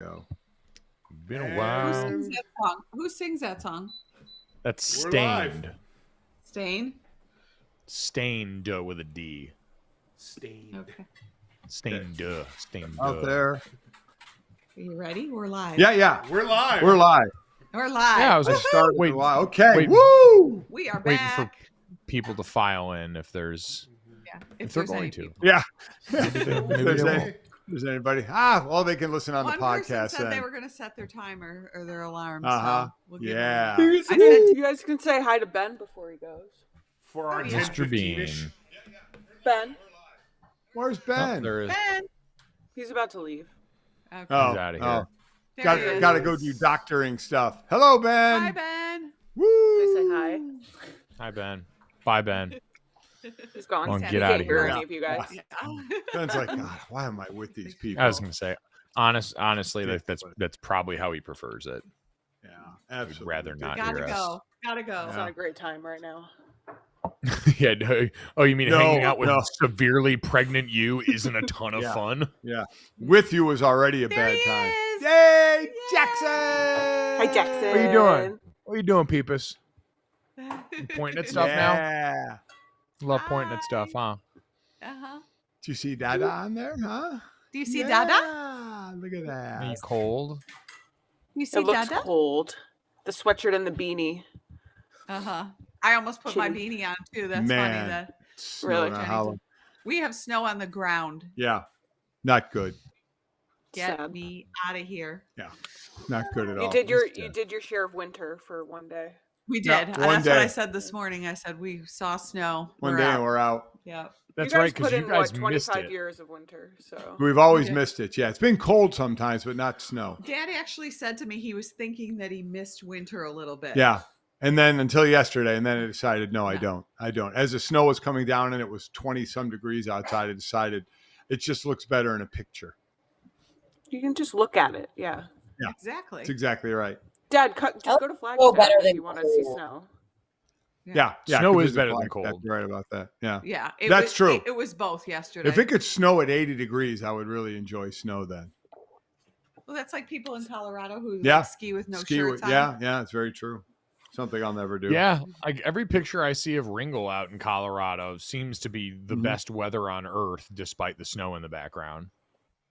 Go. Been a while. Who sings that song? That's Stained. Stain? Stained with a D. Stained. Okay. Stained. Stained. Out there. Are you ready? We're live. Yeah. We're live. We're live. We're live. Yeah, I was started wait, a while. Okay. wait. Woo! We are waiting back. for people to file in if there's Yeah, if they're there's any going to. people. Yeah. Maybe There's they any- won't. There's anybody? Well, they can listen on One the podcast. person said they then. were going to set their timer or their alarm. Uh-huh. So we'll give Yeah. them I said you guys can say hi to Ben before he goes. For our yeah. Mr. 10:15-ish. Bean. Ben, Where's Oh, Ben? there is. Ben. he's about to leave. Okay. Oh, He's outta here. There he is. Gotta go do doctoring stuff. Hello, Ben. Hi, Ben. Woo! They say hi. Hi, Ben. Bye, Ben. He's gone. Well, He get can't outta hear here. any of you guys. Ben's like, God, why am I with these people? I was gonna say, honestly, that's probably how he prefers it. Yeah, He'd absolutely. rather not Gotta hear go. Gotta go. It's not a great time right now. us. Yeah. No, oh, you mean No, hanging out with no. severely pregnant you isn't a ton of Yeah. fun? Yeah, with you was already a There bad he time. is. Yay, Yay. Jackson! Hi, Jackson. What are you doing? What are you doing, Peepus? You pointing at stuff now? Yeah. Love pointing at stuff, huh? Uh-huh. Do you see Dada on there, huh? Do you see yeah. Dada? Look at Are you that. cold? You see It looks Dada? cold. The sweatshirt and the beanie. Uh-huh. I almost put my Chilly. beanie on too. That's Man. funny that Really? Snowing on Howland. we have snow on the ground. Yeah, not good. Get Sad. me out of here. Not good at all. You did your share of winter for one day. We Yeah, did. one That's what I day. said this morning. I said we saw snow. One We're day out. and we're out. Yeah. That's you guys right, because put you in guys what, missed 25 it. years of winter. So We've always Yeah. missed it. Yeah, it's been cold sometimes, but not snow. Dad actually said to me he was thinking that he missed winter a little bit. Yeah. And then until yesterday, and then I decided, no, I No. don't. As the snow was coming down and it was 20 some degrees outside, I decided it just looks better in a picture. you can just look at it. Yeah. Exactly. That's exactly right. Dad, just go to Flagstaff better if than you want to see cold. snow. Yeah. Snow because is it's better than black. cold. That's right about that. Yeah. Yeah. That's true. It was both yesterday. If it could snow at 80 degrees, I would really enjoy snow then. Well, that's like people in Colorado who Yeah. like, ski with no Ski shirts with- on. yeah, it's very true. Something I'll never do. Yeah, like every picture I see of Ringle out in Colorado seems to be the Mhm. best weather on earth, despite the snow in the background.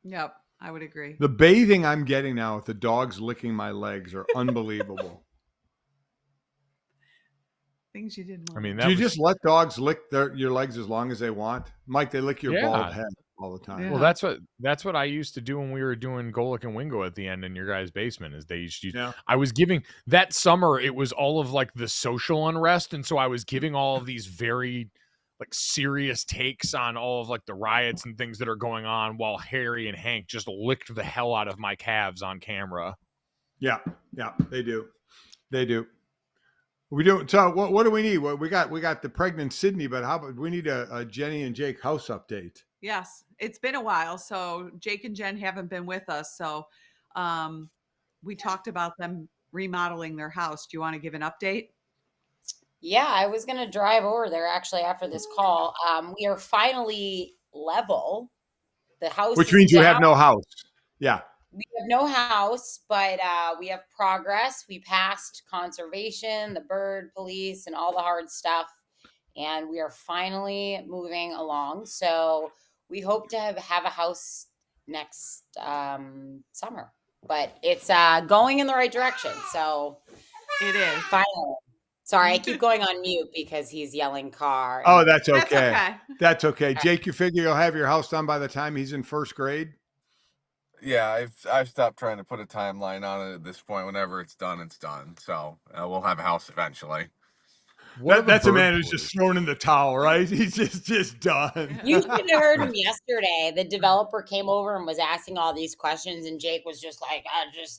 Yep. I would agree. The bathing I'm getting now with the dogs licking my legs are unbelievable. Things you didn't want. I mean, Do that you was, just let dogs lick your legs as long as they want? Mike, they lick your Yeah. bald head all the time. Yeah. well, that's what I used to do when we were doing Golic and Wingo at the end in your guys' basement. Is they used to. Yeah. I was giving that summer. It was all of like the social unrest, and so I was giving all of these very like serious takes on all of like the riots and things that are going on, while Harry and Hank just licked the hell out of my calves on camera. Yeah, they do. They do. We do. So what do we need? Well, we got the pregnant Sydney, but how about we need a Jenny and Jake house update? Yes, it's been a while. So Jake and Jen haven't been with us. So we talked about them remodeling their house. Do you want to give an update? Yeah, I was going to drive over there actually after this call. We are finally level. The house Which is means you have down. no house. Yeah. We have no house, but we have progress. We passed conservation, the bird police, and all the hard stuff. And we are finally moving along. So we hope to have a house next summer. But it's going in the right direction. So It is. finally. Sorry, I keep going on mute because he's yelling car. Oh, that's okay. That's okay. That's okay. Jake, you figure you'll have your house done by the time he's in first grade? Yeah, I've stopped trying to put a timeline on it at this point. Whenever it's done, it's done. So we'll have a house eventually. What are the That's a bird man who's police? just thrown in the towel, right? He's just done. You should have heard him yesterday. The developer came over and was asking all these questions, and Jake was just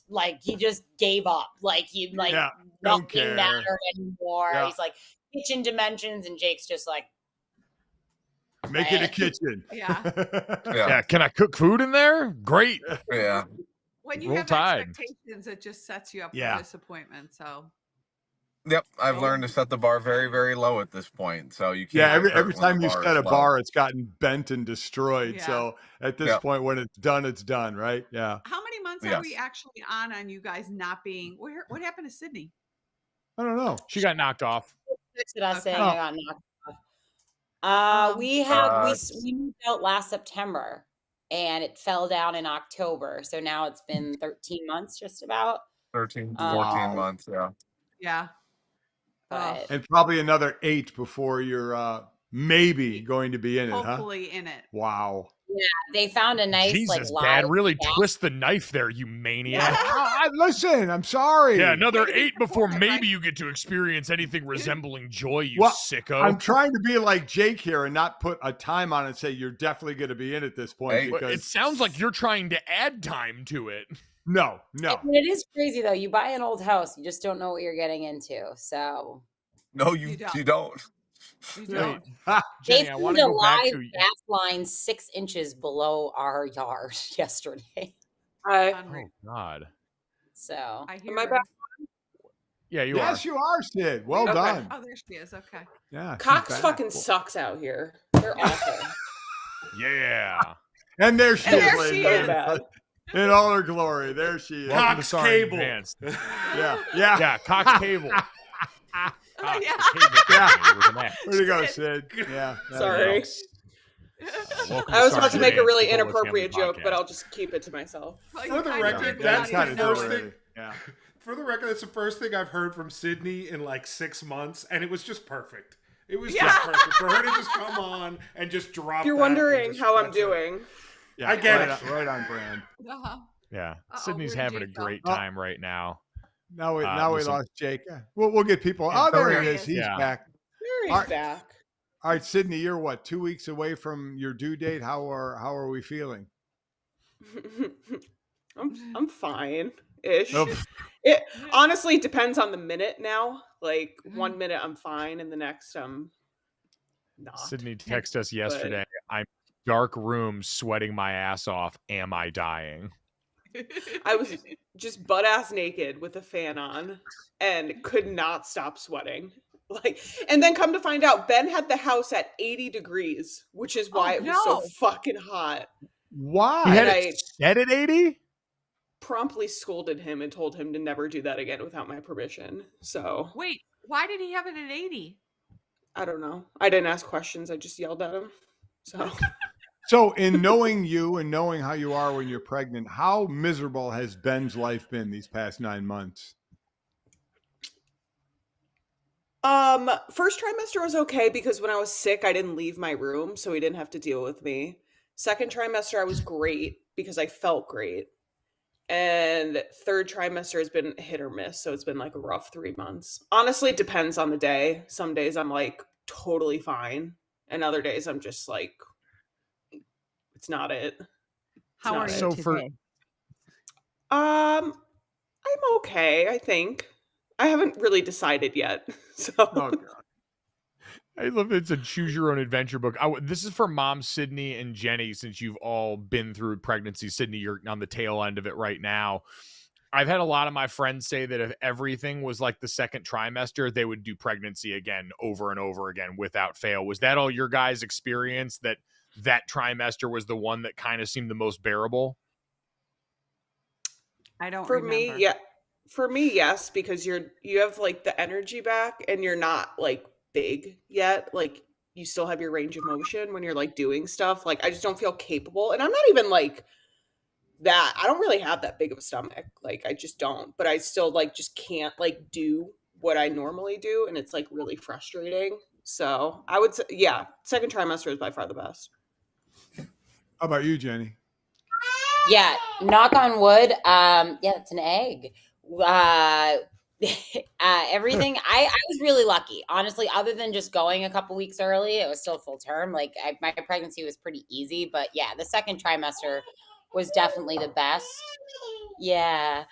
like, he just gave up. Like he Yeah, don't nothing care. mattered anymore. Yeah. He's like kitchen dimensions, and Jake's just like, Make it a kitchen. Yeah. Yeah, can I cook food in there? Great. Yeah. When you Roll have Tide. expectations, it just sets you up Yeah. for disappointment. So Yep, I've Oh. learned to set the bar very, very low at this point. So you can't. Yeah, get hurt every when the time you bar set is a low. bar, it's gotten bent and destroyed. Yeah. So at this Yep. point, when it's done, right? Yeah. How many months are we Yes. actually on you guys not being? What happened to Sydney? I don't know. She got knocked off. Texted us saying Okay. I got knocked off. We Uh, moved out last September, and it fell down in October. So now it's been 13 months, just about. 13, Um, 14 Wow. months. Yeah. Yeah. But And probably another 8 before you're maybe going to be in it, huh? Hopefully in it. Wow. they found a nice Jesus, like Dad, live really cat. twist the knife there, you maniac. Listen, I'm sorry. Yeah, another Way to be 8 before supportive, maybe right? you get to experience anything resembling joy, you Well, sicko. I'm trying to be like Jake here and not put a time on it and say you're definitely going to be in at this point. Hey. But Because it sounds like you're trying to add time to it. no. I mean, it is crazy though. You buy an old house, you just don't know what you're getting into. So No, You you don't. you don't. You Wait, don't. Jenny, they I found want a to go back live to gas line 6 inches below our yard yesterday. Hi. Unreal. Oh God. So I hear Am I her. back? Yeah, you Yes, you are, Sid. Well Okay. done. Oh, there she is. Okay. Yeah. she's Cox back. fucking sucks out here. They're awful. are. Yeah. And there she And is, there ladies she and is. gentlemen. In all her glory. There she is. Welcome to Cox Sorry in Cable. Advance. Yeah. Yeah. Yeah, Cox Cable. Cox, Yeah. the cable company with an X. Where'd you go, Sid? Yeah. Sorry. Welcome I was Sorry about to in make a Advance, really the Golic family inappropriate joke, but podcast. I'll just keep it to myself. Well, For you the kind of record, did that's without the even first knowing. thing. Yeah. For the record, that's the first thing I've heard from Sydney in like 6 months, and it was just perfect. It was Yeah. just perfect for her to just come on and just drop. If you're that and wondering just- how I'm that's it. doing, Yeah. I get right it. On, right on brand. Uh-huh. Yeah, Uh-oh, Sydney's where'd having a Jake go? great Oh. time right now. Now we listen. lost Jake. We'll get people. Oh, there he is. He's Yeah. back. there he's All right. back. All right, Sydney, you're what, 2 weeks away from your due date? How are we feeling? I'm fine ish. Oh, It honestly depends on the minute now. Like Mhm. 1 minute I'm fine, and the next I'm not. Sydney texted us yesterday. I'm dark room sweating my ass off. Am I dying? I was just butt ass naked with a fan on and could not stop sweating. Like, and then come to find out, Ben had the house at 80 degrees, which is why it was so no. fucking hot. why? He had And it set at 80? Promptly scolded him and told him to never do that again without my permission. So Wait, why did he have it at 80? I don't know. I didn't ask questions. I just yelled at him. So So, in knowing you and knowing how you are when you're pregnant, how miserable has Ben's life been these past 9 months? first trimester was okay because when I was sick, I didn't leave my room, so he didn't have to deal with me. Second trimester, I was great because I felt great. And third trimester has been hit or miss, so it's been like a rough 3 months. Honestly, it depends on the day. Some days I'm like totally fine, and other days I'm just like, it's not it. How not are it. you So for- today? I'm okay, I think. I haven't really decided yet. So Oh, God. I love it's a choose your own adventure book. This is for Mom Sydney and Jenny, since you've all been through pregnancy. Sydney, you're on the tail end of it right now. I've had a lot of my friends say that if everything was like the second trimester, they would do pregnancy again over and over again without fail. Was that all your guys' experience, that trimester was the one that kind of seemed the most bearable? I don't for remember. me, yeah. For me, yes, because you have like the energy back and you're not like big yet. Like you still have your range of motion when you're like doing stuff. Like I just don't feel capable. And I'm not even like that. I don't really have that big of a stomach. Like I just don't. But I still like just can't like do what I normally do. And it's like really frustrating. So I would say, yeah, second trimester is by far the best. How about you, Jenny? Yeah, knock on wood. Yeah, it's an egg. Everything. I was really lucky, honestly. Other than just going a couple weeks early, it was still full term. Like my pregnancy was pretty easy, but yeah, the second trimester was definitely the best. Yeah.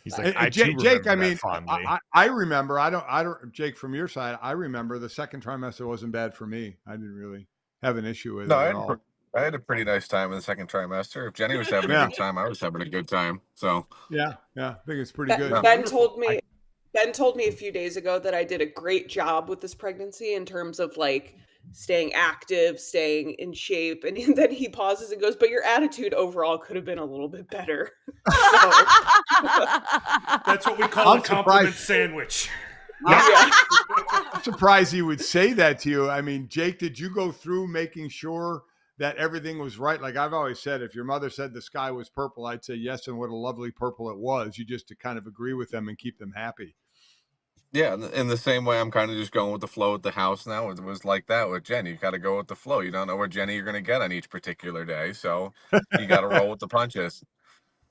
He's like, I too Jake, remember I that mean, fondly. I remember, I don't, Jake, from your side, I remember the second trimester wasn't bad for me. I didn't really have an issue with No, it I at all. I had a pretty nice time in the second trimester. If Jenny was having a Yeah. good time, I was having a good time. So Yeah. I think it's pretty good. Yeah. Ben Wonderful. told me a few days ago that I did a great job with this pregnancy in terms of like staying active, staying in shape, and then he pauses and goes, "But your attitude overall could have been a little bit better." So, That's what we call I'm a compliment surprised. sandwich. yeah. I'm surprised he would say that to you. I mean, Jake, did you go through making sure that everything was right? Like I've always said, if your mother said the sky was purple, I'd say yes, and what a lovely purple it was. You just to kind of agree with them and keep them happy. yeah, in the same way, I'm kind of just going with the flow at the house now. It was like that with Jenny. You got to go with the flow. You don't know what Jenny you're going to get on each particular day, so you got to roll with the punches.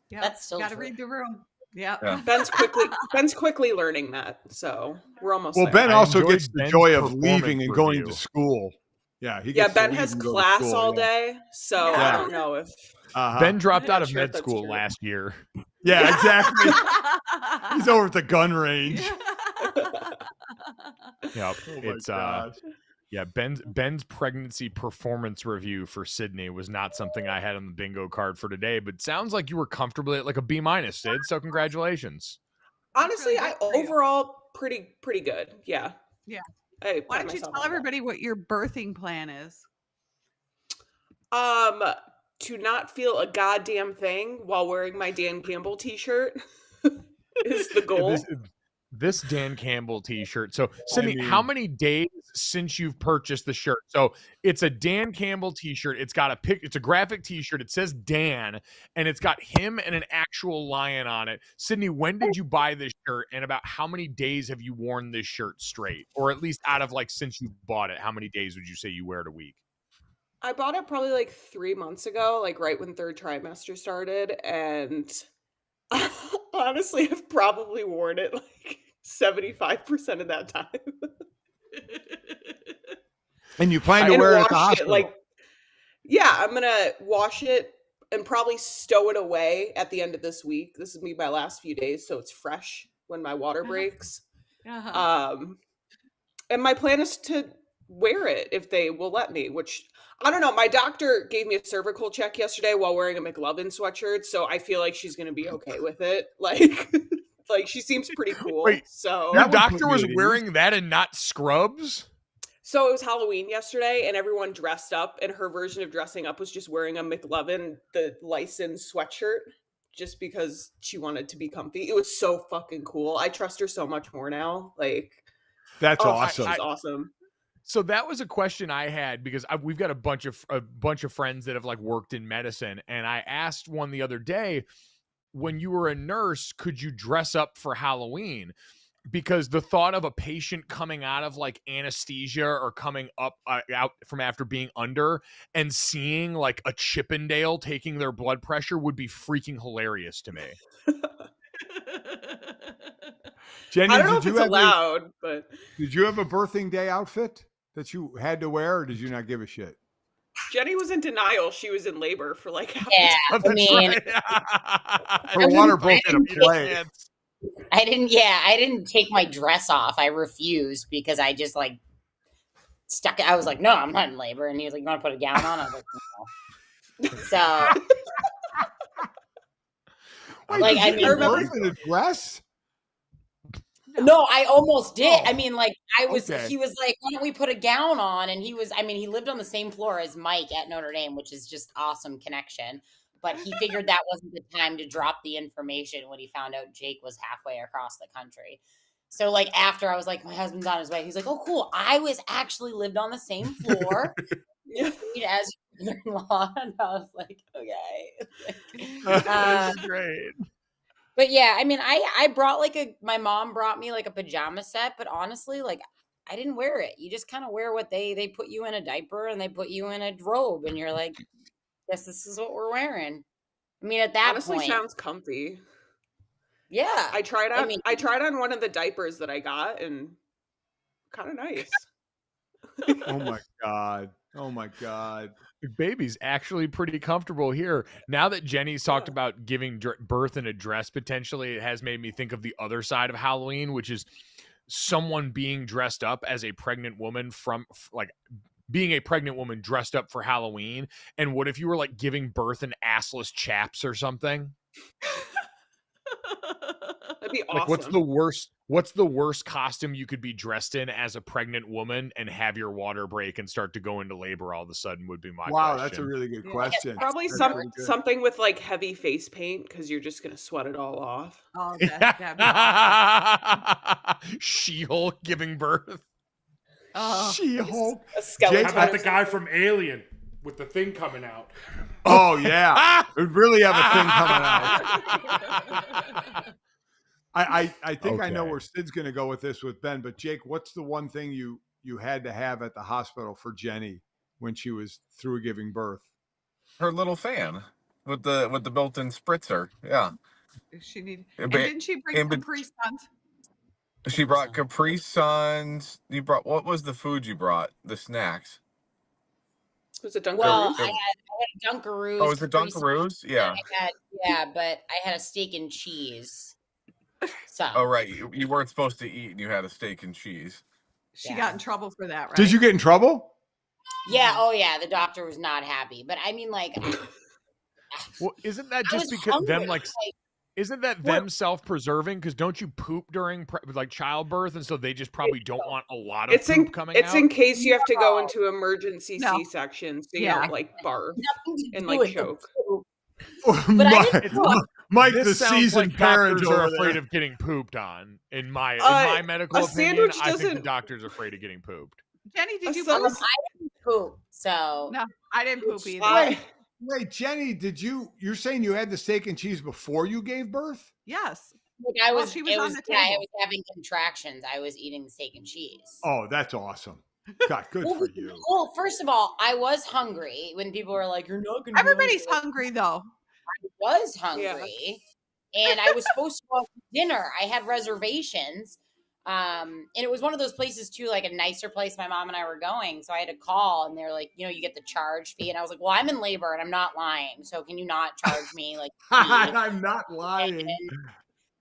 Yeah, That's still got to true. read the room. Yeah. Yeah. Ben's quickly learning that. So we're almost Well, there. Ben I also enjoyed gets the Ben's joy of performance leaving and going to review. school. Yeah, he Yeah, gets to Ben leave has and go to class school, all yeah. day, so Yeah. I don't know if Uh-huh. Ben dropped I'm out not of sure if med that's school true. last year. Yeah, exactly. He's over at the gun range. Yep. Oh my It's gosh. yeah, Ben's pregnancy performance review for Sydney was not something I had on the bingo card for today, but sounds like you were comfortably at like a B-, Sid. So congratulations. honestly, really I good for you. overall pretty good. Yeah. Yeah. I Why pat don't you myself tell on the back. everybody what your birthing plan is? To not feel a goddamn thing while wearing my Dan Campbell t-shirt is the goal. This Dan Campbell t-shirt. So Sydney, how mean- many days since you've purchased the shirt? So it's a Dan Campbell t-shirt. It's got it's a graphic t-shirt. It says Dan, and it's got him and an actual lion on it. Sydney, when did you buy this shirt? And about how many days have you worn this shirt straight? Or at least out of like since you bought it, how many days would you say you wear it a week? I bought it probably like 3 months ago, like right when third trimester started, and honestly, I've probably worn it like 75% of that time. And you plan to And wear it at the washed hospital. like, yeah, I'm gonna wash it and probably stow it away at the end of this week. This will be my last few days, so it's fresh when my water breaks. Uh-huh. And my plan is to wear it if they will let me, which I don't know. My doctor gave me a cervical check yesterday while wearing a McLovin sweatshirt, so I feel like she's gonna be okay with it. Like, like she seems pretty cool. Wait, So Your That would put doctor me was at ease. wearing that and not scrubs? So it was Halloween yesterday, and everyone dressed up, and her version of dressing up was just wearing a McLovin, the licensed sweatshirt, just because she wanted to be comfy. It was so fucking cool. I trust her so much more now. Like, That's oh, awesome. she's awesome. So that was a question I had because we've got a bunch of friends that have like worked in medicine, and I asked one the other day, when you were a nurse, could you dress up for Halloween? Because the thought of a patient coming out of like anesthesia or coming up out from after being under and seeing like a Chippendale taking their blood pressure would be freaking hilarious to me. Jenny, I don't know did if you it's have allowed, but did you have a birthing day outfit that you had to wear, or did you not give a shit? Jenny was in denial. She was in labor for like half Yeah, Oh, I mean, Her water broke in a didn't- play. I didn't take my dress off. I refused because I just like stuck it. I was like, no, I'm not in labor. And he was like, you want to put a gown on? I was like, no. So, Wait, Like, did I you mean, give remember- birth in a dress? no, I almost did. Oh, I mean, like, okay. he was like, why don't we put a gown on? And he lived on the same floor as Mike at Notre Dame, which is just awesome connection. But he figured that wasn't the time to drop the information when he found out Jake was halfway across the country. So, like, after I was like, my husband's on his way, he's like, oh, cool. I was actually lived on the same floor as your mother-in-law. And I was like, okay. That's great. But yeah, I mean, I brought my mom brought me like a pajama set, but honestly, like I didn't wear it. You just kind of wear what they put you in a diaper and they put you in a robe and you're like, guess this is what we're wearing. I mean, at that honestly point, sounds comfy. yeah. I tried on. mean- I tried on one of the diapers that I got, and kind of nice. Oh my god! Oh my god! The baby's actually pretty comfortable here. Now that Jenny's talked Yeah. about giving birth in a dress, potentially, it has made me think of the other side of Halloween, which is someone being dressed up as a pregnant woman from like being a pregnant woman dressed up for Halloween? And what if you were like giving birth in assless chaps or something? That'd be Like, awesome. what's the worst costume you could be dressed in as a pregnant woman and have your water break and start to go into labor all of a sudden would be my Wow, question. that's a really good Yeah. question. Probably That's some pretty good. something with like heavy face paint because you're just gonna sweat it all off. Oh, that'd be awesome. She-Hulk giving birth. Oh, She-Hulk. A skeleton. How about or the guy something. from Alien with the thing coming out? Oh yeah, we'd really have a thing coming out. I think I know Okay. where Sid's going to go with this with Ben, but Jake, what's the one thing you had to have at the hospital for Jenny when she was through giving birth? Her little fan with the built-in spritzer. Yeah. she need. In And be- didn't she bring in be- Capri Suns? She brought Capri Suns. You brought, what was the food you brought? The snacks. Was it Dunkaroos? Well, I had Dunkaroos. Oh, is it Capri Suns, Dunkaroos? Yeah. but I had a steak and cheese. So Oh, right. You weren't supposed to eat, and you had a steak and cheese. She Yeah. got in trouble for that, right? Did you get in trouble? yeah, oh yeah, the doctor was not happy. But I mean, like, Well, isn't that I just was because hungry. them like isn't that them self-preserving? Because don't you poop during like childbirth, and so they just probably don't want a lot of It's poop in coming it's out? in case you have to go into emergency No. C-section, so you Yeah. don't like barf Nothing to and do like with the choke. poop. Mike, I didn't know. Mike, This the sounds seasoned like parent doctors are over afraid there. of getting pooped on. In my A medical opinion, sandwich I think the doesn't- doctor's afraid of getting pooped. Jenny, did A you sub- poop? I didn't poop, so No, I didn't poop either. I- Wait, Jenny, you're saying you had the steak and cheese before you gave birth? Yes. like I Well, was. she was it on was the yeah, I table. was having contractions. I was eating the steak and cheese. Oh, that's awesome. God, good for you. Well, first of all, I was hungry when people were like, "You're not gonna." Everybody's like, hungry though. I was hungry, and I was supposed to go out to dinner. I had reservations, and it was one of those places too, like a nicer place. My mom and I were going, so I had to call, and they're like, you get the charge fee, and I was like, "Well, I'm in labor, and I'm not lying, so can you not charge me like?" fee?" I'm not lying. And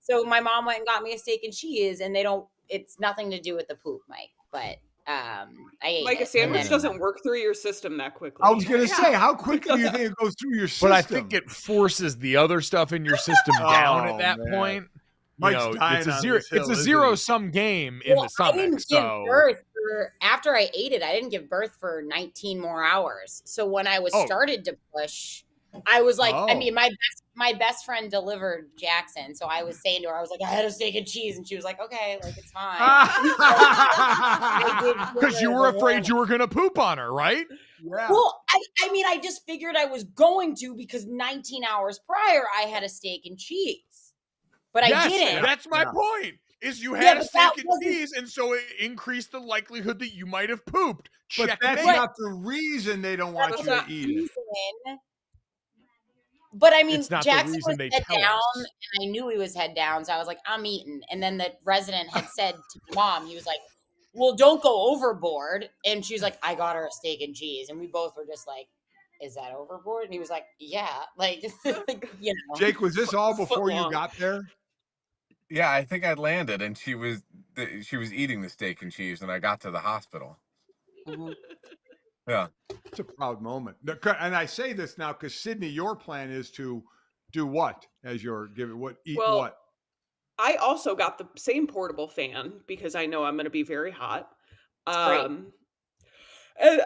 so my mom went and got me a steak and cheese, and it's nothing to do with the poop, Mike, but I ate Like it, a and sandwich then- doesn't work through your system that quickly. I was going to Yeah. say, how quickly do you think it goes through your system? But I think it forces the other stuff in your system down Oh, at that man. point. Mike's dying it's a on zero. this hill, It's a isn't he? zero-sum game in the I stomach. didn't So give birth after I ate it. I didn't give birth for 19 more hours. So when I was Oh. started to push, I was like, I Oh. mean, my best friend delivered Jackson, so I was saying to her, I was like, I had a steak and cheese, and she was like, okay, like it's fine. because you were afraid you were going to poop on her, right? Yeah. Well, I mean, I just figured I was going to because 19 hours prior I had a steak and cheese, but I Yes, didn't. That's my Yeah. point. Is you Yeah, had a but that steak and wasn't- cheese, and so it increased the likelihood that you might have pooped. But Checkmate. that's not the reason they don't want That you was to the eat it. reason. But I mean, It's not the Jackson reason was they head tell down, us. and I knew he was head down, so I was like, I'm eating. And then the resident had said to Mom, he was like, well, don't go overboard. And she was like, I got her a steak and cheese. And we both were just like, is that overboard? And he was like, yeah. Like, Jake, was this all before you long. got there? Yeah, I think I landed, and she was eating the steak and cheese, and I got to the hospital. Yeah. It's a proud moment. And I say this now because Sydney, your plan is to do what as you're giving eat Well, what? I also got the same portable fan because I know I'm going to be very hot. great. And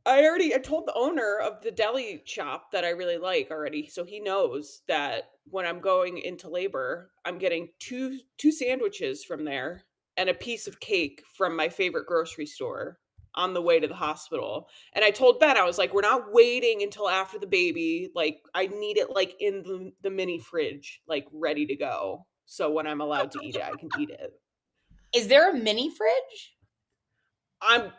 I told the owner of the deli shop that I really like already, so he knows that when I'm going into labor, I'm getting two sandwiches from there and a piece of cake from my favorite grocery store on the way to the hospital. And I told Ben, I was like, we're not waiting until after the baby. Like, I need it like in the mini fridge, like ready to go. So when I'm allowed to eat it, I can eat it. Is there a mini fridge? I'm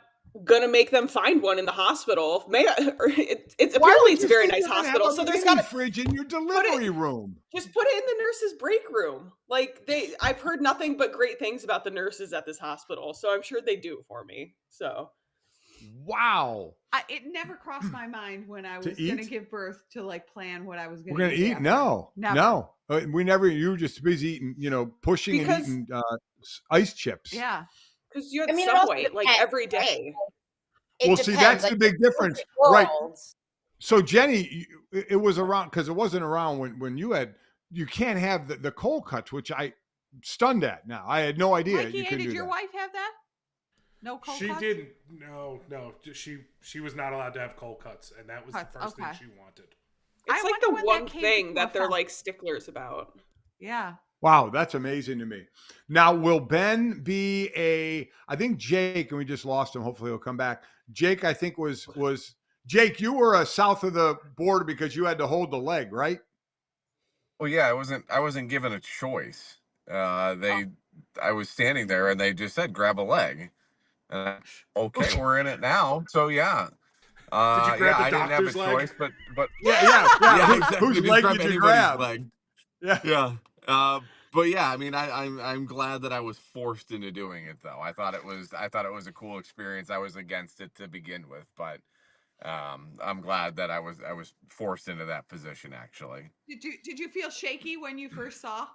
gonna make them find one in the hospital. It's Why apparently would it's a you very think nice they're gonna hospital, have a so there's mini got to fridge in your delivery room. just put it in the nurses' break room. Like I've heard nothing but great things about the nurses at this hospital, so I'm sure they do it for me. So Wow. It never crossed my mind when I To was going to eat? give birth to like plan what I was going We're gonna eat? after. No, Never. no. We never. You were just busy eating, pushing Because- and eating ice chips. Yeah. because you had I mean, it also Subway like depends, every right? day. It Well, depends. see, that's like the big difference, right? world. So Jenny, it was around because it wasn't around when you had. You can't have the cold cuts, which I stunned at. Now I had no idea Mikey you A, couldn't did do your that. wife have that? No cold She cuts? didn't. No. She was not allowed to have cold cuts, and that was Cuts, the first thing okay. she wanted. It's I like wonder the when one that came thing to that they're effect. like sticklers about. Yeah. Wow, that's amazing to me. Now, will Ben be a? I think Jake, and we just lost him. Hopefully, he'll come back. Jake, I think was Jake. You were south of the border because you had to hold the leg, right? Well, yeah, I wasn't given a choice. I was standing there and they just said grab a leg. Okay, we're in it now. So yeah. Did you grab Yeah, the I didn't have a doctor's leg? choice, but Yeah. yeah, Whose exactly. Just leg grab did you anybody's grab? leg. Yeah. Yeah. But yeah, I mean, I'm glad that I was forced into doing it though. I thought it was a cool experience. I was against it to begin with, but I'm glad that I was forced into that position actually. Did you feel shaky when you first saw?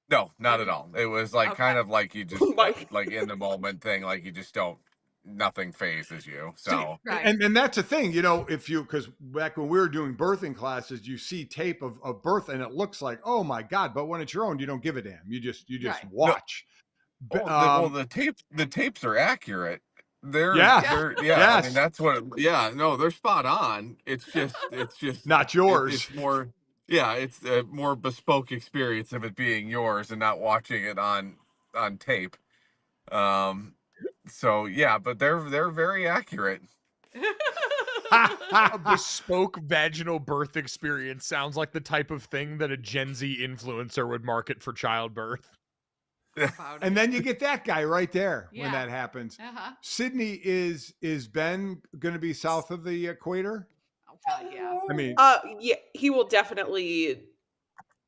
No, not at all. It was like Okay. kind of like you just Like- like in the moment thing, like you just don't, nothing phases you. See, So Right. and that's the thing, if you because back when we were doing birthing classes, you see tape of birth and it looks like, oh my God, but when it's your own, you don't give a damn. You just Right. watch. the tapes are accurate. Yeah. I mean Yes. that's what. Yeah, no, they're spot on. It's just Not yours. it's more. Yeah, it's a more bespoke experience of it being yours and not watching it on tape. Um, so yeah, but they're very accurate. A bespoke vaginal birth experience sounds like the type of thing that a Gen Z influencer would market for childbirth. About And it. then you get that guy right there when Yeah. that happens. Uh-huh. Sydney, is Ben going to be south of the equator? Oh, God, yeah. I mean, Yeah, he will definitely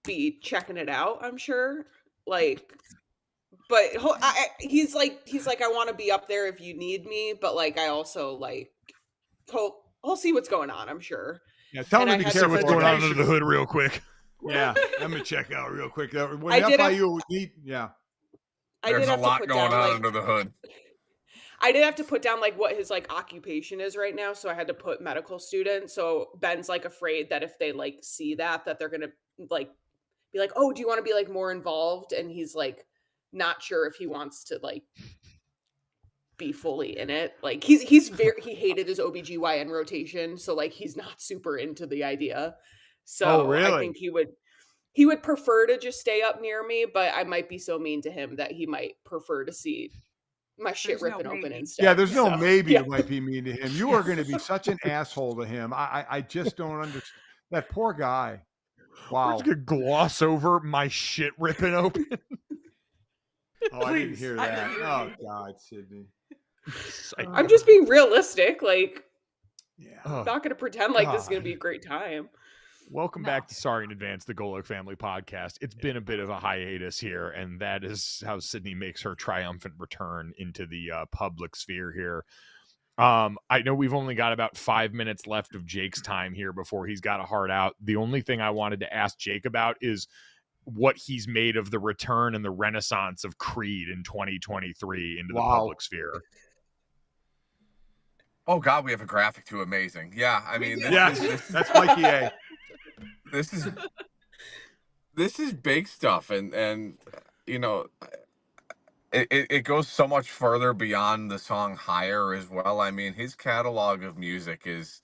be checking it out, I'm sure. Like, but he's like, I want to be up there if you need me, but like, I also like, he'll see what's going on, I'm sure. yeah, tell him and to be I had to careful. put What's going on Ben. under the hood real quick? Yeah, I'm gonna check out real quick. When I did have- FIU need, yeah. I There's did a have to lot put going down on like, under the hood. I did have to put down like what his like occupation is right now, so I had to put medical student. So Ben's like afraid that if they like see that they're gonna like be like, oh, do you want to be like more involved? And he's like not sure if he wants to like be fully in it. Like he hated his OBGYN rotation, so like he's not super into the idea. So I really? think he would prefer to just stay up near me, but I might be so mean to him that he might prefer to see my shit There's no ripping open maybe. instead. Yeah, there's no So, maybe yeah. you might be mean to him. You are going to be such an asshole to him. I just don't understand. That poor guy. We're Wow. just gonna gloss over my shit ripping open. Oh, I didn't Please. hear I that. didn't hear Oh, you. God, Sydney. I'm just being realistic. Like, Yeah. Oh, not going to pretend like this is going God. to be a great time. welcome No. back to Sorry in Advance, the Golic Family Podcast. It's been a bit of a hiatus here, and that is how Sydney makes her triumphant return into the public sphere here. I know we've only got about 5 minutes left of Jake's time here before he's got a heart out. The only thing I wanted to ask Jake about is what he's made of the return and the renaissance of Creed in 2023 into the Wow. public sphere. Oh God, we have a graphic too amazing. Yeah, I mean, Yes, that's Mikey A. this is big stuff, and you know, it goes so much further beyond the song Higher as well. I mean, his catalog of music it's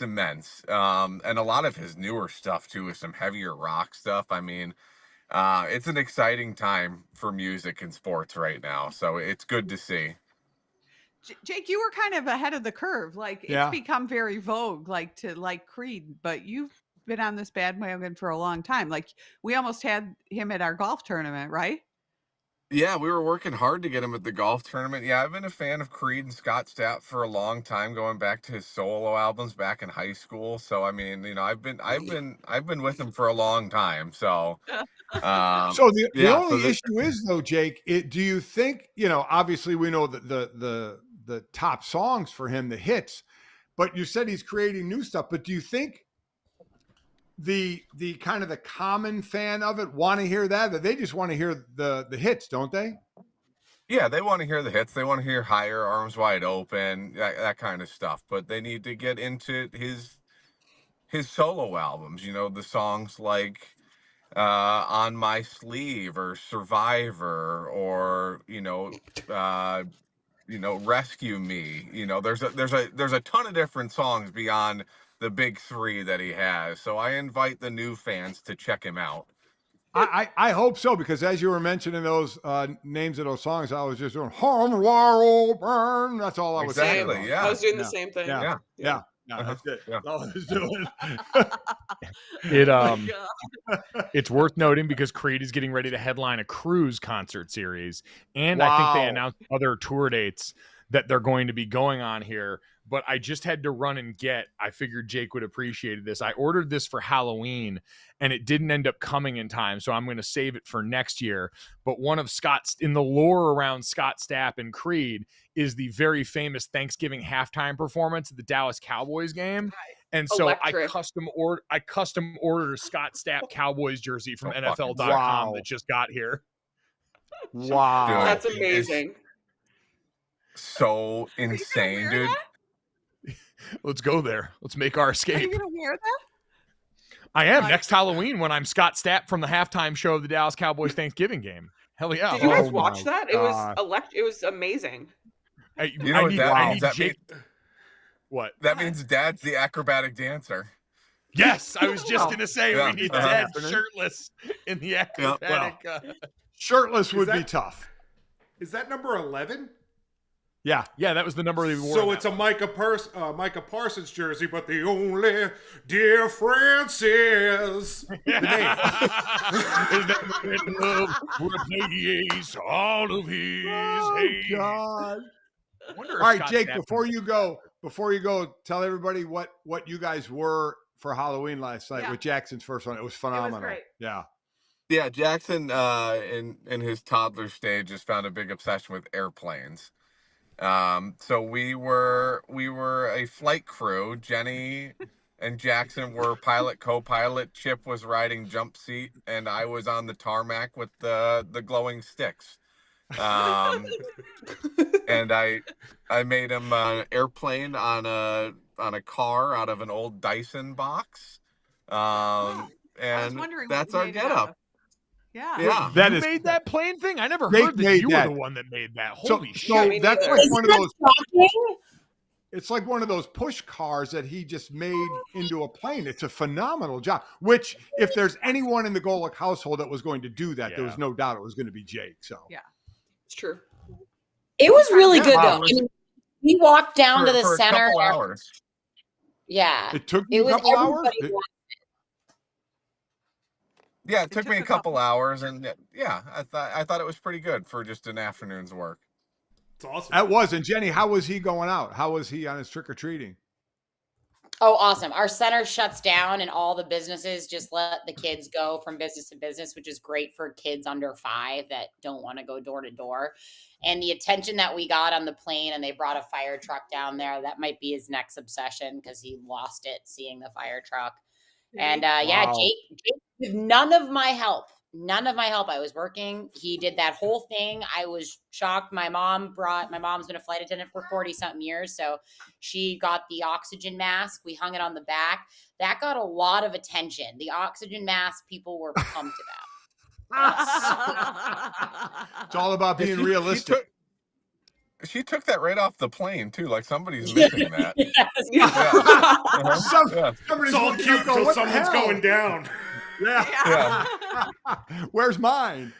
immense. And a lot of his newer stuff too is some heavier rock stuff. I mean, it's an exciting time for music and sports right now, so it's good to see. Jake, you were kind of ahead of the curve. Like Yeah. it's become very vogue, like to like Creed, but you've been on this bandwagon for a long time. Like we almost had him at our golf tournament, right? Yeah, we were working hard to get him at the golf tournament. Yeah, I've been a fan of Creed and Scott Stapp for a long time, going back to his solo albums back in high school. So I mean, I've been with him for a long time. So So the yeah, only issue is though, Jake, do you think, obviously we know that the top songs for him, the hits, but you said he's creating new stuff, but do you think the kind of the common fan of it want to hear that they just want to hear the hits, don't they? Yeah, they want to hear the hits. They want to hear Higher, Arms Wide Open, that kind of stuff. But they need to get into his solo albums. You know, the songs like On My Sleeve or Survivor or Rescue Me. You know, there's a ton of different songs beyond the big three that he has. So I invite the new fans to check him out. I hope so, because as you were mentioning those names of those songs, I was just doing "Home Wide Open." That's all I was saying. Exactly, yeah. I was doing the same thing. Yeah. Yeah. That's it. Yeah. That's all I was doing. Oh my God. It's worth noting because Creed is getting ready to headline a cruise concert series, and I think they announced other tour dates that they're going to be going on here. But I just had to run and get. I figured Jake would appreciate this. I ordered this for Halloween, and it didn't end up coming in time, so I'm going to save it for next year. But one of Scott's, in the lore around Scott Stapp and Creed, is the very famous Thanksgiving halftime performance at the Dallas Cowboys game. And so Electric. I custom ordered a Scott Stapp Cowboys jersey from NFL.com wow. that just got here. Wow. Dude, That's it is amazing. so insane, wear dude. that? Let's go there. Let's make our Are escape. you gonna wear that? I am Like- next Halloween when I'm Scott Stapp from the halftime show of the Dallas Cowboys Thanksgiving game. Hell yeah. Did you guys Oh watch my that? It was It was amazing. Hey, You know what that I means? need That Jake. What? That means Dad's the acrobatic dancer. Yes, I was just gonna say Yeah. we need Uh-huh. Dad shirtless in the acrobatic. Shirtless would be that- tough. Is that number 11? Yeah. Yeah, that was the number they wore. So in it's that a one. Micah Parsons jersey, but the only difference is the name. Is that red glove replace all of his hate? God. I wonder if All right, Scott Jake, Stapp- before you go, tell everybody what you guys were for Halloween last night Yeah. with Jackson's first one. It was phenomenal. great. Yeah. Yeah, Jackson in his toddler stage just found a big obsession with airplanes. So we were a flight crew. Jenny and Jackson were pilot, co-pilot. Chip was riding jump seat, and I was on the tarmac with the glowing sticks. And I made him an airplane on a car out of an old Dyson box. I was And wondering what that's you our made it out getup. of. Yeah. Yeah. That you is made that plane thing? I never Jake heard that made you were that. the one that made that. So, Holy so me that's neither. like one of those. Shocking. It's like one of those push cars that he just made into a plane. It's a phenomenal job. Which, if there's anyone in the Golic household that was going to do that, there was no doubt it was going to be Jake. So Yeah. It's true. It was really Yeah, good wow. though. I mean, we walked down to the for center. a couple hours. Yeah. it took It you a was couple hours. everybody wanted Yeah, it took me a took a couple couple. hours, and yeah, I thought it was pretty good for just an afternoon's work. It's awesome. That was. And Jenny, how was he going out? How was he on his trick or treating? Oh, awesome. Our center shuts down and all the businesses just let the kids go from business to business, which is great for kids under 5 that don't want to go door to door. And the attention that we got on the plane, and they brought a fire truck down there, that might be his next obsession because he lost it seeing the fire truck. And yeah, Wow. Jake, with none of my help. I was working. He did that whole thing. I was shocked. My mom's been a flight attendant for 40 something years. So she got the oxygen mask. We hung it on the back. That got a lot of attention. The oxygen mask people were pumped about. It's all about being realistic. She took that right off the plane too. Like somebody's missing that. Yes. Yeah. Uh-huh. Somebody's It's all looking cute up going, until "What the someone's hell?" going down. Yeah. Where's mine?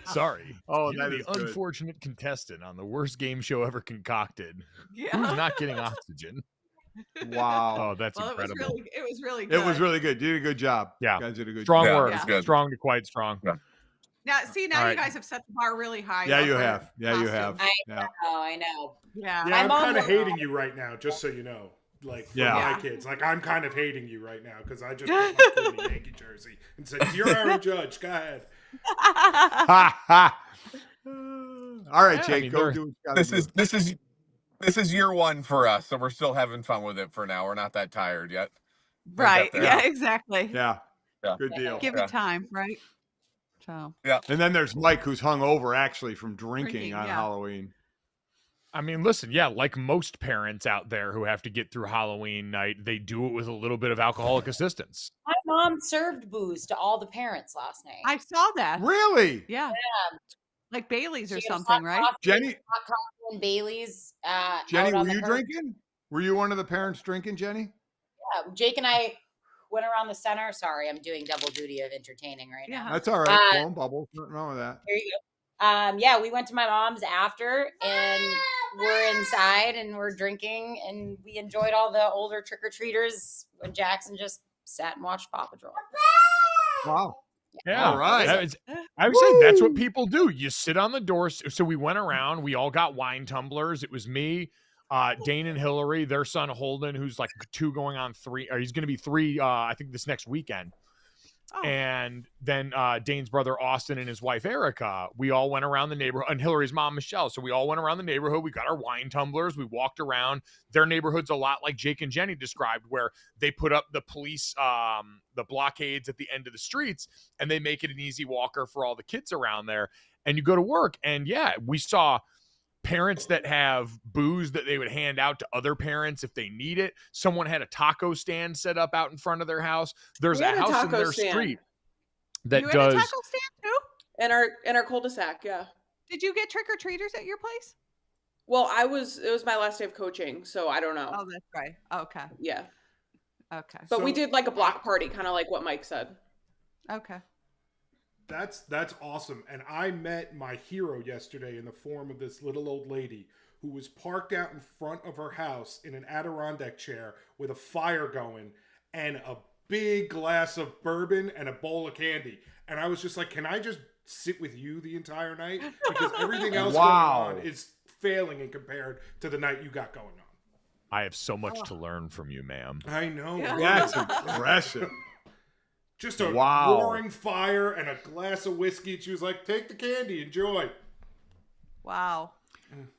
Sorry. Oh, You're that the is good. unfortunate contestant on the worst game show ever concocted. Yeah. Who's not getting oxygen? Wow. Oh, that's Well, incredible. it was really good. It was really good. You did a good job. Yeah. You guys did a good Strong job. work. it's good. Strong to quite strong. Now, see, now All you right. guys have set the bar really high. Yeah, though, you for have. Yeah, you have. costumes. Yeah. Oh, I know. Yeah. Yeah, My I'm mom kind of was- hating you right now, just so you know. Like, for Yeah. my kids. Like, I'm kind of hating you right now because I just put my kid in a Yankee jersey and said, you're our judge. Go ahead. Ha, ha. All right, Yeah, I Jake, mean, go they're- do what you gotta do. This is year 1 for us, so we're still having fun with it for now. We're not that tired yet. Right. there. Yeah, exactly. Yeah. Yeah. Good deal. Give Yeah. it time, right? So Yeah. And then there's Mike, who's hung over actually from drinking Drinking, on yeah. Halloween. I mean, listen, yeah, like most parents out there who have to get through Halloween night, they do it with a little bit of alcoholic assistance. My mom served booze to all the parents last night. I saw that. Really? Yeah. Like Bailey's or She had something, right? Jenny, hot coffee and Bailey's. Jenny, out on were the you curb. drinking? Were you one of the parents drinking, Jenny? Yeah, Jake and I went around the center. Sorry, I'm doing double duty of entertaining right now. That's all right. Blowing bubbles. Nothing wrong with that. There you go. Yeah, we went to my mom's after, and we're inside and we're drinking, and we enjoyed all the older trick or treaters when Jackson just sat and watched Paw Patrol. Wow. Yeah. All right. I would say that's what people do. You sit on the door. So we went around. We all got wine tumblers. It was me, Dane and Hillary, their son Holden, who's like 2 going on 3, or he's going to be 3, I think this next weekend. Oh. And then Dane's brother Austin and his wife Erica. We all went around the neighborhood, and Hillary's mom Michelle. So we all went around the neighborhood. We got our wine tumblers. We walked around. Their neighborhood's a lot like Jake and Jenny described, where they put up the police, the blockades at the end of the streets, and they make it an easy walker for all the kids around there. And you go to work, and yeah, we saw parents that have booze that they would hand out to other parents if they need it. Someone had a taco stand set up out in front of their house. There's We a had a house in taco their stand. street that You had does. a taco stand too? In our cul-de-sac, yeah. Did you get trick or treaters at your place? Well, it was my last day of coaching, so I don't know. Oh, that's right. Okay. Yeah. Okay. But we So- did like a block party, kind of like what Mike said. Okay. That's awesome. And I met my hero yesterday in the form of this little old lady who was parked out in front of her house in an Adirondack chair with a fire going and a big glass of bourbon and a bowl of candy. And I was just like, can I just sit with you the entire night? Because everything else Wow. going on is failing in compared to the night you got going on. I have so much to learn from you, ma'am. I know. Yeah. That's impressive. Just a Wow. roaring fire and a glass of whiskey. She was like, take the candy, enjoy. Wow.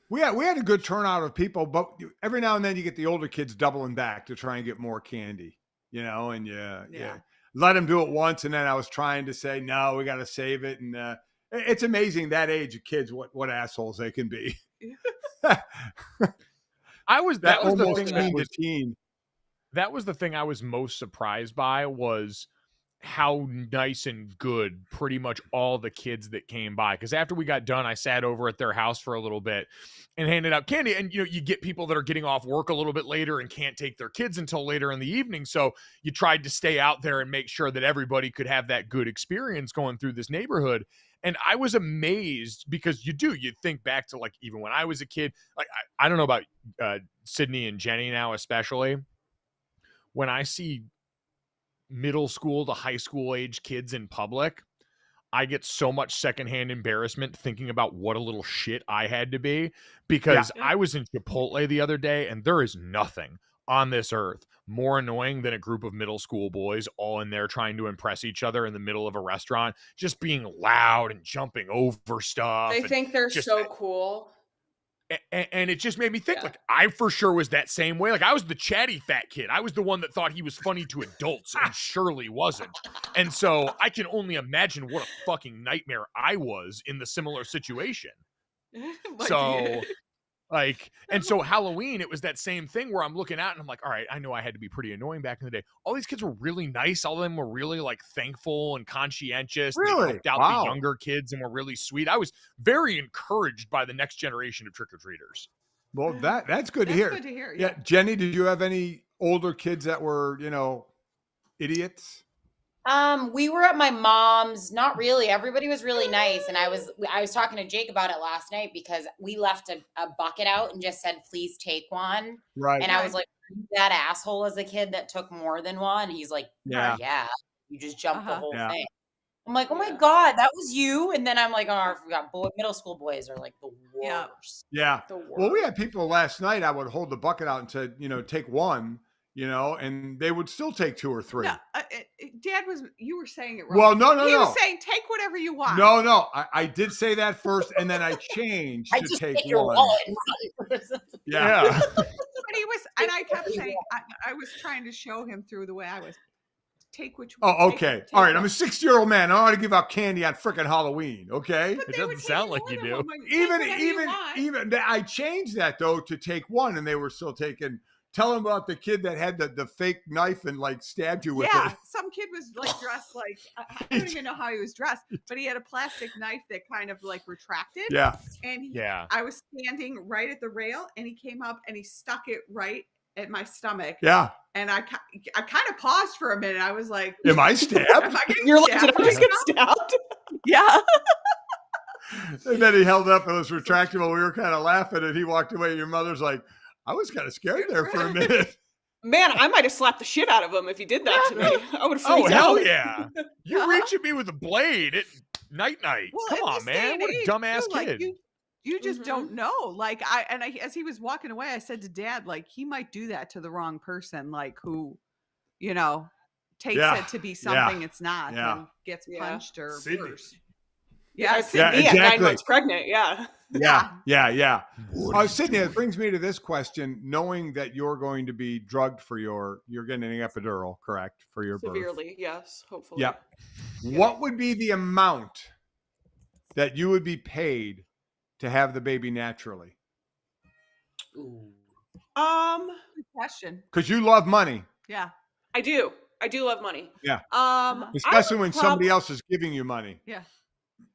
We had a good turnout of people, but every now and then you get the older kids doubling back to try and get more candy, and yeah. Let them do it once. And then I was trying to say, no, we got to save it. And it's amazing that age of kids, what assholes they can be. That was the almost thing teen to teen. that was the thing I was most surprised by, was how nice and good pretty much all the kids that came by. Because after we got done, I sat over at their house for a little bit and handed out candy. And you get people that are getting off work a little bit later and can't take their kids until later in the evening. So you tried to stay out there and make sure that everybody could have that good experience going through this neighborhood. And I was amazed, because you think back to like even when I was a kid. Like I don't know about Sydney and Jenny now, especially when I see middle school to high school age kids in public, I get so much secondhand embarrassment thinking about what a little shit I had to be, because I was in Chipotle the other day, and there is nothing on this earth more annoying than a group of middle school boys all in there trying to impress each other in the middle of a restaurant, just being loud and jumping over stuff. They and think they're just- so cool. And it just made me think, like, I for sure was that same way. Like, I was the chatty fat kid. I was the one that thought he was funny to adults and surely wasn't. And so I can only imagine what a fucking nightmare I was in the similar situation. So, like, and so Halloween, it was that same thing where I'm looking out and I'm like, all right, I know I had to be pretty annoying back in the day. All these kids were really nice. All of them were really like thankful and conscientious. Really? They helped out Wow. the younger kids and were really sweet. I was very encouraged by the next generation of trick-or-treaters. Well, that's good to That's hear. good to hear. Yeah. Jenny, did you have any older kids that were, idiots? We were at my mom's. Not really. Everybody was really nice, and I was talking to Jake about it last night, because we left a bucket out and just said, "Please take one." Right. And I was like, "Are you that asshole as a kid that took more than one?" And he's like, Yeah. yeah, you just jumped the Uh-huh. whole Yeah. thing." I'm like, "Oh my Yeah. God, that was you!" And then I'm like, "Oh, I forgot. Middle school boys are like the Yeah. worst." Yeah. The Well, we worst. had people last night. I would hold the bucket out and said, take one, and they would still take 2 or 3. No, Dad you were saying it wrong. Well, no. He was saying take whatever you want. No. I did say that first, and then I changed I to just take take your one. wallet and run. But he was, and I kept saying, I was trying to show him through the way I was. take which. Oh, take- okay. take All right. I'm one. a 60-year-old man. I don't want to give out candy on frickin' Halloween. Okay. But It they would doesn't take sound more like you than do. one, but take whatever you want. I changed that though to take one, and they were still taking. Tell them about the kid that had the fake knife and like stabbed you with Yeah, it. some kid was like dressed like I don't even know how he was dressed, but he had a plastic knife that kind of like retracted. Yeah. And Yeah. I was standing right at the rail, and he came up and he stuck it right at my stomach. Yeah. And I kind of paused for a minute. I was like, Am I "Am stabbed? I getting You're like, stabbed did I just right get now?" stabbed? Yeah. And then he held up. It was retractable. We were kind of laughing, and he walked away. And your mother's like, I was kind of scared there for a minute. Man, I might have slapped the shit out of him if he did that to me. I would have Oh, freaked hell out. yeah. You Uh-huh. reach at me with a blade at night. Well, Come in on, this day man. and What a age, dumbass too, like, kid. you just Mhm. don't know. Like as he was walking away, I said to Dad, like, he might do that to the wrong person, like who, takes Yeah. it to be Yeah. something it's not Yeah. and gets Yeah. punched or Sydney. worse. Yeah, I Sydney. said me at 9 exactly. months pregnant. Yeah. Yeah. Sydney, it brings me to this question. Knowing that you're going to be drugged for you're getting an epidural, correct, for your birth. Severely, yes. Hopefully. Yep. What would be the amount that you would be paid to have the baby naturally? Good question. Because you love money, Yeah. I do. I do love money. Yeah. I especially would when somebody else is giving you money. Yeah.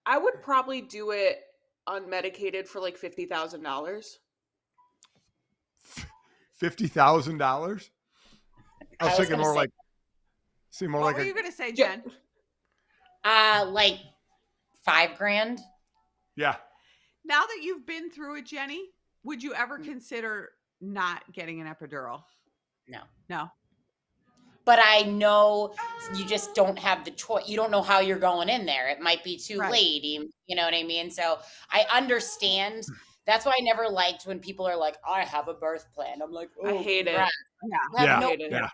I would probably do it unmedicated for like $50,000. $50,000. I was thinking gonna more say- like. See more What like were a. you gonna say, Yeah. Jen? Like $5,000. Yeah. Now that you've been through it, Jenny, would you ever consider not getting an epidural? No. No. But I know you just don't have the choice. You don't know how you're going in there. It might be too Right. late. You know what I mean? So I understand. That's why I never liked when people are like, I have a birth plan. I'm like, oh, I hate it. congrats. Yeah. You have Yeah. no hate it. idea what's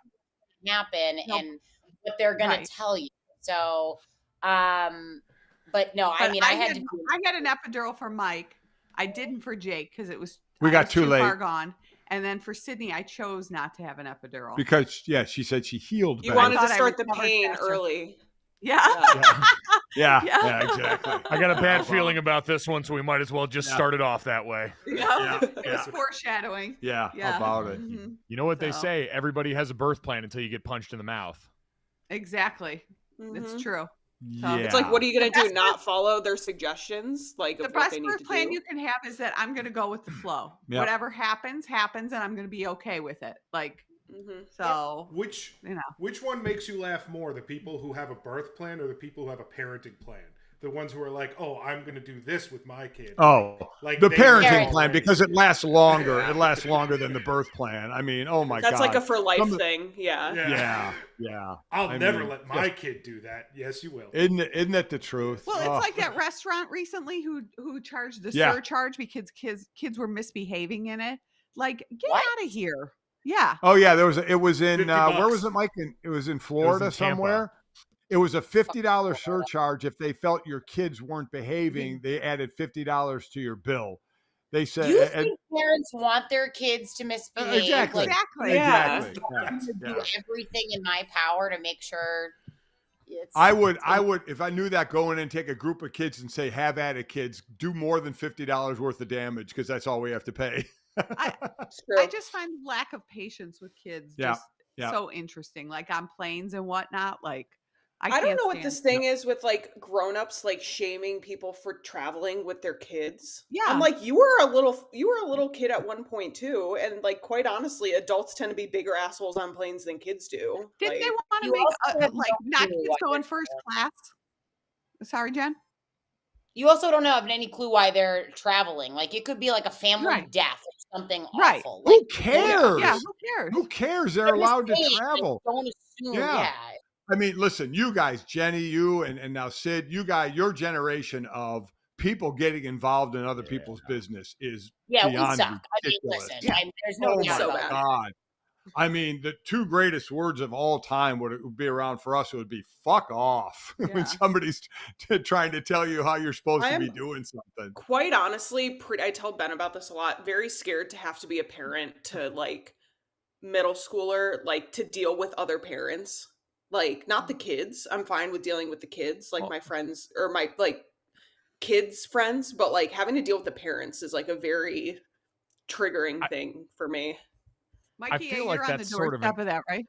gonna happen Nope. and what they're going Right. to tell you. So, but no, I But mean, I had to do I had an epidural for Mike. I didn't for Jake because it was We I got was too late. far gone. And then for Sydney, I chose not to have an epidural. Because she said she healed. You better. wanted to thought I start the recovered pain faster. early. Yeah. Yeah. Yeah. Exactly. I got a bad Wow. feeling about this one, so we might as well just Yeah. start it off that way. Yeah. It was Yeah. foreshadowing. Yeah. Yeah. About it. Mhm. You know what they So- say? Everybody has a birth plan until you get punched in the mouth. Exactly. Mhm. It's true. Yeah. It's like, what are you going The to do? best Not follow their suggestions? Like, The of what best they need birth to plan do? you can have is that I'm going to go with the flow. Yeah. Whatever happens, happens, and I'm going to be okay with it. Like, Mhm. so, Which you know. which one makes you laugh more? The people who have a birth plan or the people who have a parenting plan? The ones who are like, "Oh, I'm going to do this with my kid." Oh, Like the they parenting Parent. plan, because it lasts longer. It lasts longer than the birth plan. I mean, oh my That's god. like a for life Some- thing. Yeah. Yeah. I'll I never mean, let my kid do that. Yes, you will. Isn't that the truth? Well, it's Oh. like that restaurant recently who charged the Yeah. surcharge because kids were misbehaving in it. Like, get What? out of here. Yeah. Oh yeah, it was in 50 where bucks. was it, Mike? It was in Florida Tampa. somewhere. It was a $50 surcharge. If they felt your kids weren't behaving, they added $50 to your bill. They said You and- think parents want their kids to misbehave? exactly. Like, Exactly. Yeah. Exactly. I'm gonna Yeah. do everything in my power to make sure it's. I would, if I knew that, go in and take a group of kids and say, have at it, kids, do more than $50 worth of damage, because that's all we have to pay. It's true. I just find lack of patience with kids Yeah, just yeah. so interesting. Like on planes and whatnot. Like, I don't can't know what stand this it. thing is with like grown-ups like shaming people for traveling with their kids. Yeah. I'm like, you were a little kid at one point too, and like quite honestly, adults tend to be bigger assholes on planes than kids do. Didn't Like, they want to You make also have like no not clue kids what go in they're first doing. class? Sorry, Jen. You also don't have any clue why they're traveling. Like it could be like a family Right. death or something Right. awful. Who Like, cares? Yeah, who cares? Who cares? They're I'm just allowed to saying, like, travel. don't assume. Yeah. Yeah. I mean, listen, you guys, Jenny, you and now Sid, you guys, your generation of people getting involved in other people's business is Yeah, we beyond suck. I mean, ridiculous. listen, Yeah. there's no Oh doubt my so about bad. it. God. I mean, the two greatest words of all time would be around for us. It would be "fuck off" Yeah. when somebody's trying to tell you how you're supposed to be I'm- doing something. quite honestly, I tell Ben about this a lot. Very scared to have to be a parent to like middle schooler, like to deal with other parents. Like, not the kids. I'm fine with dealing with the kids, like Well- my friends or my like kids' friends, but like having to deal with the parents is like a very triggering thing for me. Mikey, feel you're like on the that's sort of an- doorstep of that, right?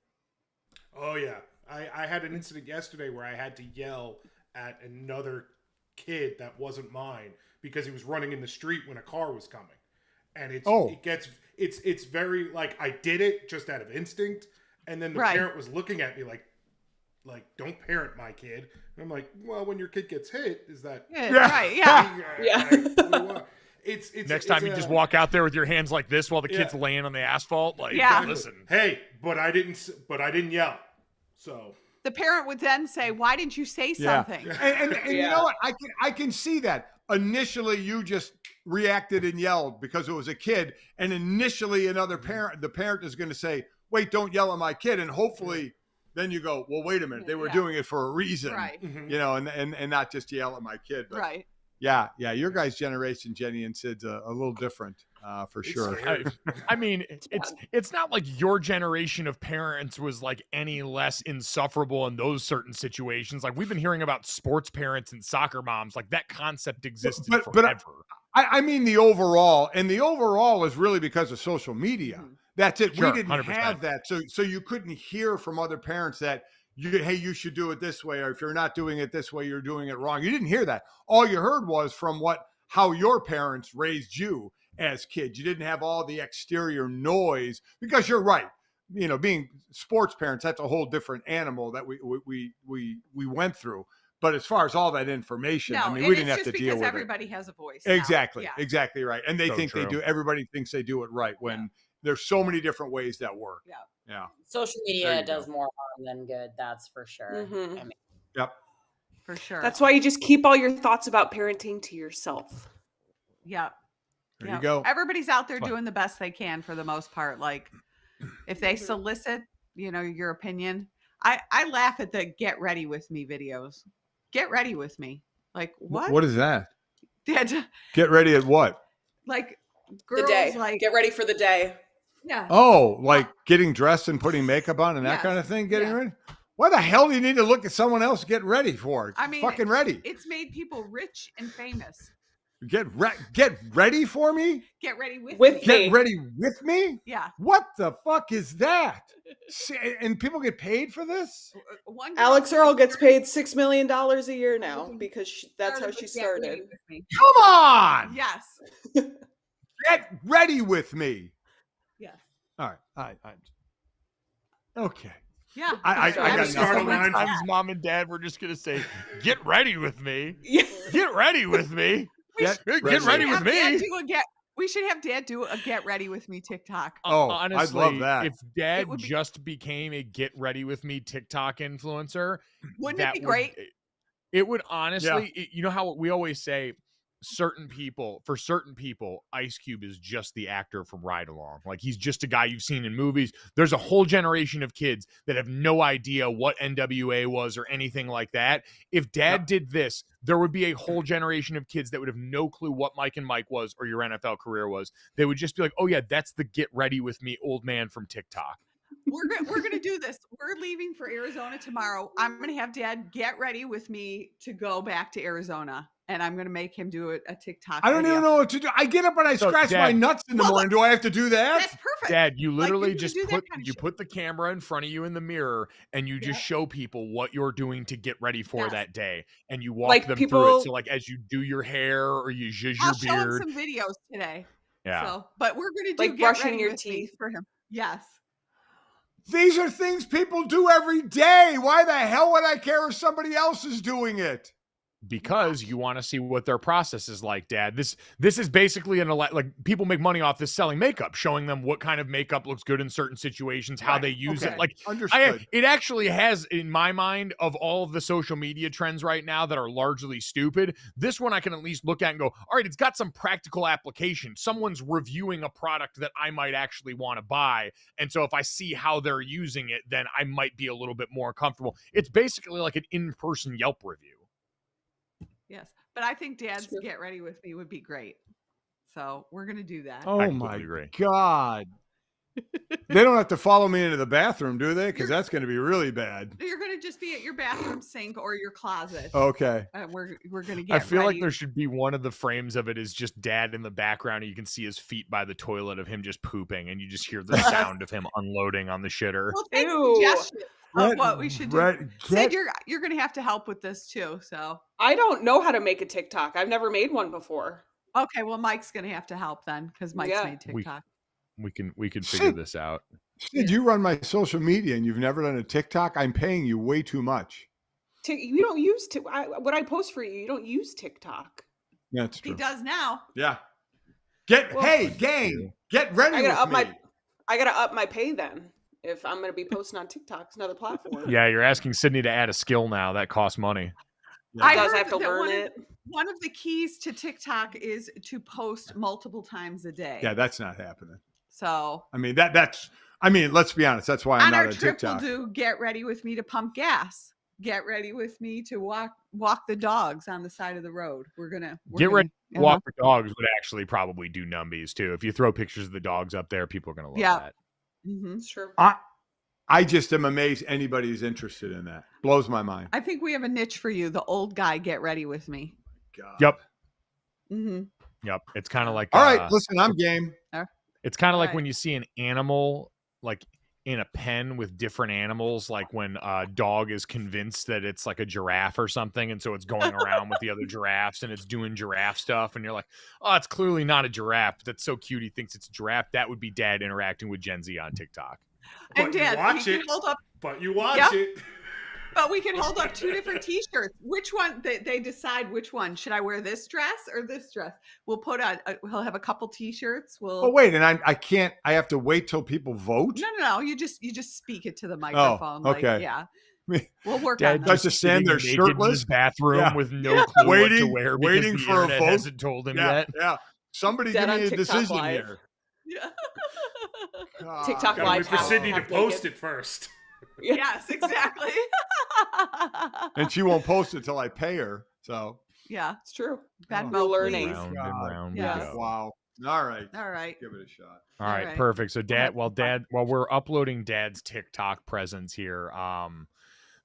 Oh yeah, I had an incident yesterday where I had to yell at another kid that wasn't mine because he was running in the street when a car was coming, and it's very like I did it just out of instinct, and then the Right. parent was looking at me like don't parent my kid, and I'm like, well, when your kid gets hit, is that Yeah, right? Yeah. Yeah. It's Next time you just walk out there with your hands like this while the kid's laying on the asphalt. Like, Yeah. listen. Hey, but I didn't yell. So The parent would then say, "Why didn't you say Yeah. something?" And you Yeah. know what? I can see that. Initially, you just reacted and yelled because it was a kid, and initially the parent is going to say, "Wait, don't yell at my kid," and hopefully then you go, "Well, wait a minute, they were Yeah. doing it for a reason," Right. you know, and not just yell at my kid. But Right. yeah, your guys' generation, Jenny and Sid's a little different for it's sure. scary. I mean, it's not like your generation of parents was like any less insufferable in those certain situations. Like we've been hearing about sports parents and soccer moms. Like that concept existed but forever. I mean the overall, and the overall is really because of social media. Mhm. That's it. Sure, We didn't 100%. have that, so you couldn't hear from other parents that you should do it this way, or if you're not doing it this way, you're doing it wrong. You didn't hear that. All you heard was from how your parents raised you as kids. You didn't have all the exterior noise because you're right. You know, being sports parents, that's a whole different animal that we went through. But as far as all that information, No, I mean, and we didn't it's have to just deal because with everybody has a voice. it. now. Exactly, Yeah. exactly right. And they So think they true. do. Everybody thinks they do it right when there's so many different ways that work. Yeah. Yeah. Social There media you does go. more harm than good, that's for sure. Mhm. I mean, Yep. For sure. That's why you just keep all your thoughts about parenting to yourself. Yeah. There Yeah. you go. Everybody's out there Fun. doing the best they can for the most part. Like if they solicit, your opinion, I laugh at the "get ready with me" videos. Get ready with me. Like what? What is that? Dad, Get ready at what? like The girls day. like Get ready for the day. yeah. Oh, like getting dressed and putting makeup on and that Yes, kind of thing. Getting yeah. ready. Why the hell do you need to look at someone else get ready for? I mean, fucking ready. It's made people rich and famous. Get ready for me. Get ready with With me. me. Get ready with me. Yeah. What the fuck is that? And people get paid for this? One girl Alex said Earl she gets paid $6 million a year now because that's how started she with "Get ready started. with me." Come on. Yes. Get ready with me. Yes. All right. Okay. Yeah. I got Just start a nothing. line. Sometimes mom and dad were just gonna say, "Get ready with me. Yeah. Get ready with me. Get Get ready. ready with Have Dad me." do we should have Dad do a "Get ready with me" TikTok. Oh, I'd honestly, love that. if Dad It would be- just became a "Get ready with me" TikTok influencer, Wouldn't that it be great? It would honestly. You know how we always say, for certain people, Ice Cube is just the actor from Ride Along. Like he's just a guy you've seen in movies. There's a whole generation of kids that have no idea what NWA was or anything like that. If Dad did this, there would be a whole generation of kids that would have no clue what Mike and Mike was or your NFL career was. They would just be like, "Oh yeah, that's the Get Ready with Me old man from TikTok." We're gonna do this. We're leaving for Arizona tomorrow. I'm gonna have Dad get ready with me to go back to Arizona, and I'm gonna make him do a TikTok. I don't video. even know what to do. I get up and I So, scratch my Dad- nuts in the Well, morning. Do I have to do that? That's perfect. Dad, you Like, literally can just do that put kind of you shit. put the camera in front of you in the mirror and you just show people what you're doing to get ready for Yes. that day, and you walk Like them through people- it. So like as you do your hair or you zhuzh I'll your show him beard, some videos today. yeah. So, but we're gonna do Like get brushing ready your with me teeth. for him. Yes. These are things people do every day. Why the hell would I care if somebody else is doing it? Because you want to see what their process is like, Dad. This is basically like people make money off this selling makeup, showing them what kind of makeup looks good in certain situations, how Right, they use okay, it. Like understood. it actually has, in my mind, of all of the social media trends right now that are largely stupid, this one I can at least look at and go, all right, it's got some practical application. Someone's reviewing a product that I might actually want to buy. And so if I see how they're using it, then I might be a little bit more comfortable. It's basically like an in-person Yelp review. Yes. But I think Dad's True. get ready with me would be great. So we're gonna do that. Oh I my completely agree. God. They don't have to follow me into the bathroom, do they? Because that's going to be really bad. You're gonna just be at your bathroom sink or your closet. Okay. We're gonna get. I feel like ready. there should be one of the frames of it is just dad in the background, and you can see his feet by the toilet of him just pooping, and you just hear the sound of him unloading on the shitter. We'll take Ew. suggestions of what we should do. Sid, Get, you're gonna have to help with this too. So I don't know how to make a TikTok. I've never made one before. okay, well Mike's gonna have to help then because Mike's Yeah. made TikTok. We can figure Sid. this out. Sid, you run my social media and you've never done a TikTok? I'm paying you way too much. You don't use what I post for you. You don't use TikTok. That's He true. does now. Yeah. Well, Hey, gang, get ready I with gotta up me. I gotta up my pay then. If I'm gonna be posting on TikTok, it's another platform. Yeah, you're asking Sydney to add a skill now. That costs money. Yeah. I Does heard have to that learn it. One of the keys to TikTok is to post multiple times a day. Yeah, that's not happening. So I mean, let's be honest. That's why I'm on not our on trip, TikTok. we'll do get ready with me to pump gas. Get ready with me to walk the dogs on the side of the road. We're gonna Ready to walk the dogs would actually probably do numbies too. If you throw pictures of the dogs up there, people are gonna love that. Mm-hmm. It's true. I just am amazed anybody's interested in that. Blows my mind. I think we have a niche for you. The old guy, get ready with me. God. Yep. Mm-hmm. Yep. It's kind of like All right, listen, I'm game. It's kind of like Right. when you see an animal like in a pen with different animals, like when a dog is convinced that it's like a giraffe or something, and so it's going around with the other giraffes and it's doing giraffe stuff, and you're like, oh, it's clearly not a giraffe. That's so cute. He thinks it's a giraffe. That would be dad interacting with Gen Z on TikTok. And But you Dad, watch we it. can hold up, But you watch Yep. it. but we can hold up two different T-shirts. Which one? They decide which one. Should I wear this dress or this dress? We'll put on. We'll have a couple T-shirts. Oh wait, and I can't. I have to wait till people vote. No. You just speak it to the microphone. okay. Like, yeah. We'll work Dad on that. Does just stand there sitting naked in his shirtless? bathroom Yeah. with no clue what to wear because waiting the for a internet vote. hasn't told him Yeah, yet. yeah. Somebody Dead give on me a TikTok decision Live. here. Yeah. God. TikTok Gotta Live wait for half- Sydney to half post naked. it first. Yes, exactly. And she won't post it till I pay her. So Yeah. It's true. Bad Oh, Mo, learning. please. Round God. and round Yes. we go. wow. All right. All right. Give it a shot. All right, right. perfect. So have while we're uploading dad's TikTok presence here,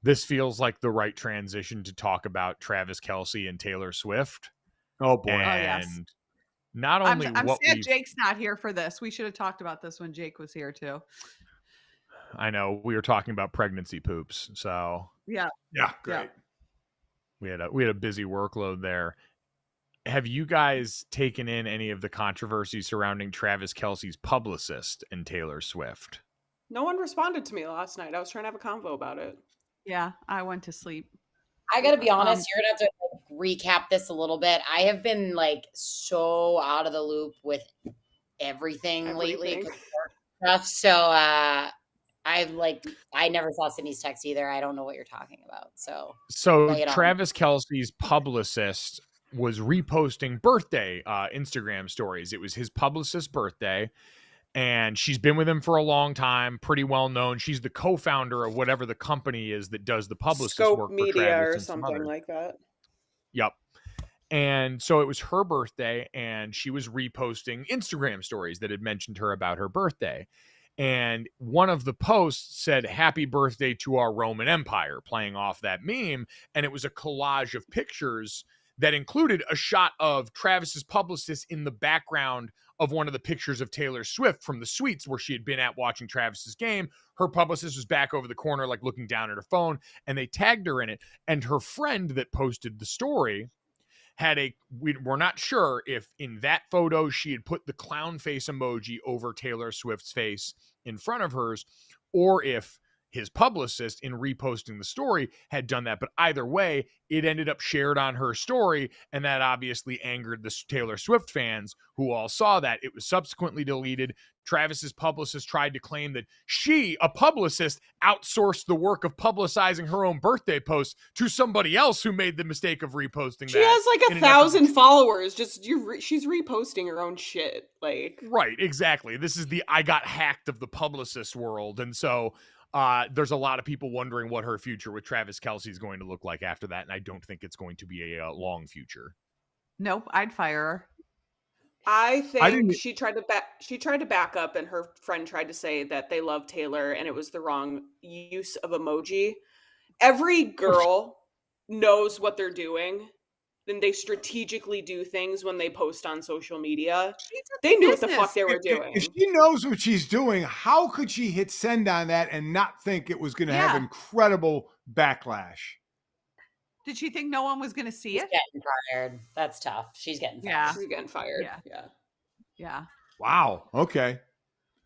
this feels like the right transition to talk about Travis Kelce and Taylor Swift. Oh boy. And yes. not I'm only sad what we Jake's not here for this. We should have talked about this when Jake was here too. I know we were talking about pregnancy poops, so Yeah. Yeah. Great. we had a busy workload there. Have you guys taken in any of the controversy surrounding Travis Kelce's publicist and Taylor Swift? No one responded to me last night. I was trying to have a convo about it. Yeah. I went to sleep. I gotta be honest, you're gonna have to recap this a little bit. I have been like so out of the loop with everything lately. Everything. Stuff. So I never saw Sydney's text either. I don't know what you're talking about. So lay it on. Travis Kelce's publicist was reposting birthday Instagram stories. It was his publicist's birthday, and she's been with him for a long time, pretty well known. She's the co-founder of whatever the company is that does the publicist Scope work for Media Travis or and some something others. like that. Yep. And so it was her birthday, and she was reposting Instagram stories that had mentioned her about her birthday. And one of the posts said, "Happy birthday to our Roman Empire," playing off that meme. And it was a collage of pictures that included a shot of Travis's publicist in the background of one of the pictures of Taylor Swift from the suites where she had been at watching Travis's game. Her publicist was back over the corner, like looking down at her phone, and they tagged her in it. And her friend that posted the story had we're not sure if in that photo she had put the clown face emoji over Taylor Swift's face in front of hers, or if his publicist in reposting the story had done that. But either way, it ended up shared on her story, and that obviously angered the Taylor Swift fans who all saw that. It was subsequently deleted. Travis's publicist tried to claim that she, a publicist, outsourced the work of publicizing her own birthday post to somebody else who made the mistake of reposting She that. has like in an 1,000 effort- followers. She's reposting her own shit. Like, Right, exactly. This is the I got hacked of the publicist world. And so there's a lot of people wondering what her future with Travis Kelce is going to look like after that. And I don't think it's going to be a long future. Nope. I'd fire her. I I think didn't. she tried to back up, and her friend tried to say that they love Taylor and it was the wrong use of emoji. Every girl knows what they're doing, and they strategically do things when they post on social media. She's a They knew what the business. fuck they were If doing. she knows what she's doing, how could she hit send on that and not think it was going to have Yeah. incredible backlash? Did she think no one was going to see She's it? getting fired. That's tough. She's getting fired. Yeah. She's getting fired. Yeah. Yeah. Yeah. Wow. Okay.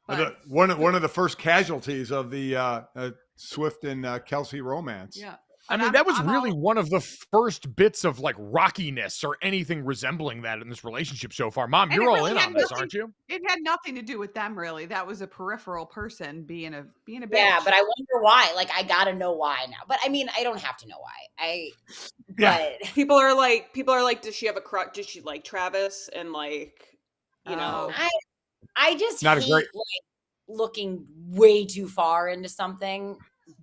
But One of the first casualties of the Swift and Kelsey romance. yeah. I But mean, that was I'm really all- one of the first bits of like rockiness or anything resembling that in this relationship so far. Mom, And you're it all really in had on this, nothing- aren't you? It had nothing to do with them, really. That was a peripheral person being a bitch. Yeah, but I wonder why. Like, I gotta know why now. But I mean, I don't have to know why. Yeah. But People are like, does she have a crush? Does she like Travis? And like, you know, Oh. I just Not a hate great- like looking way too far into something,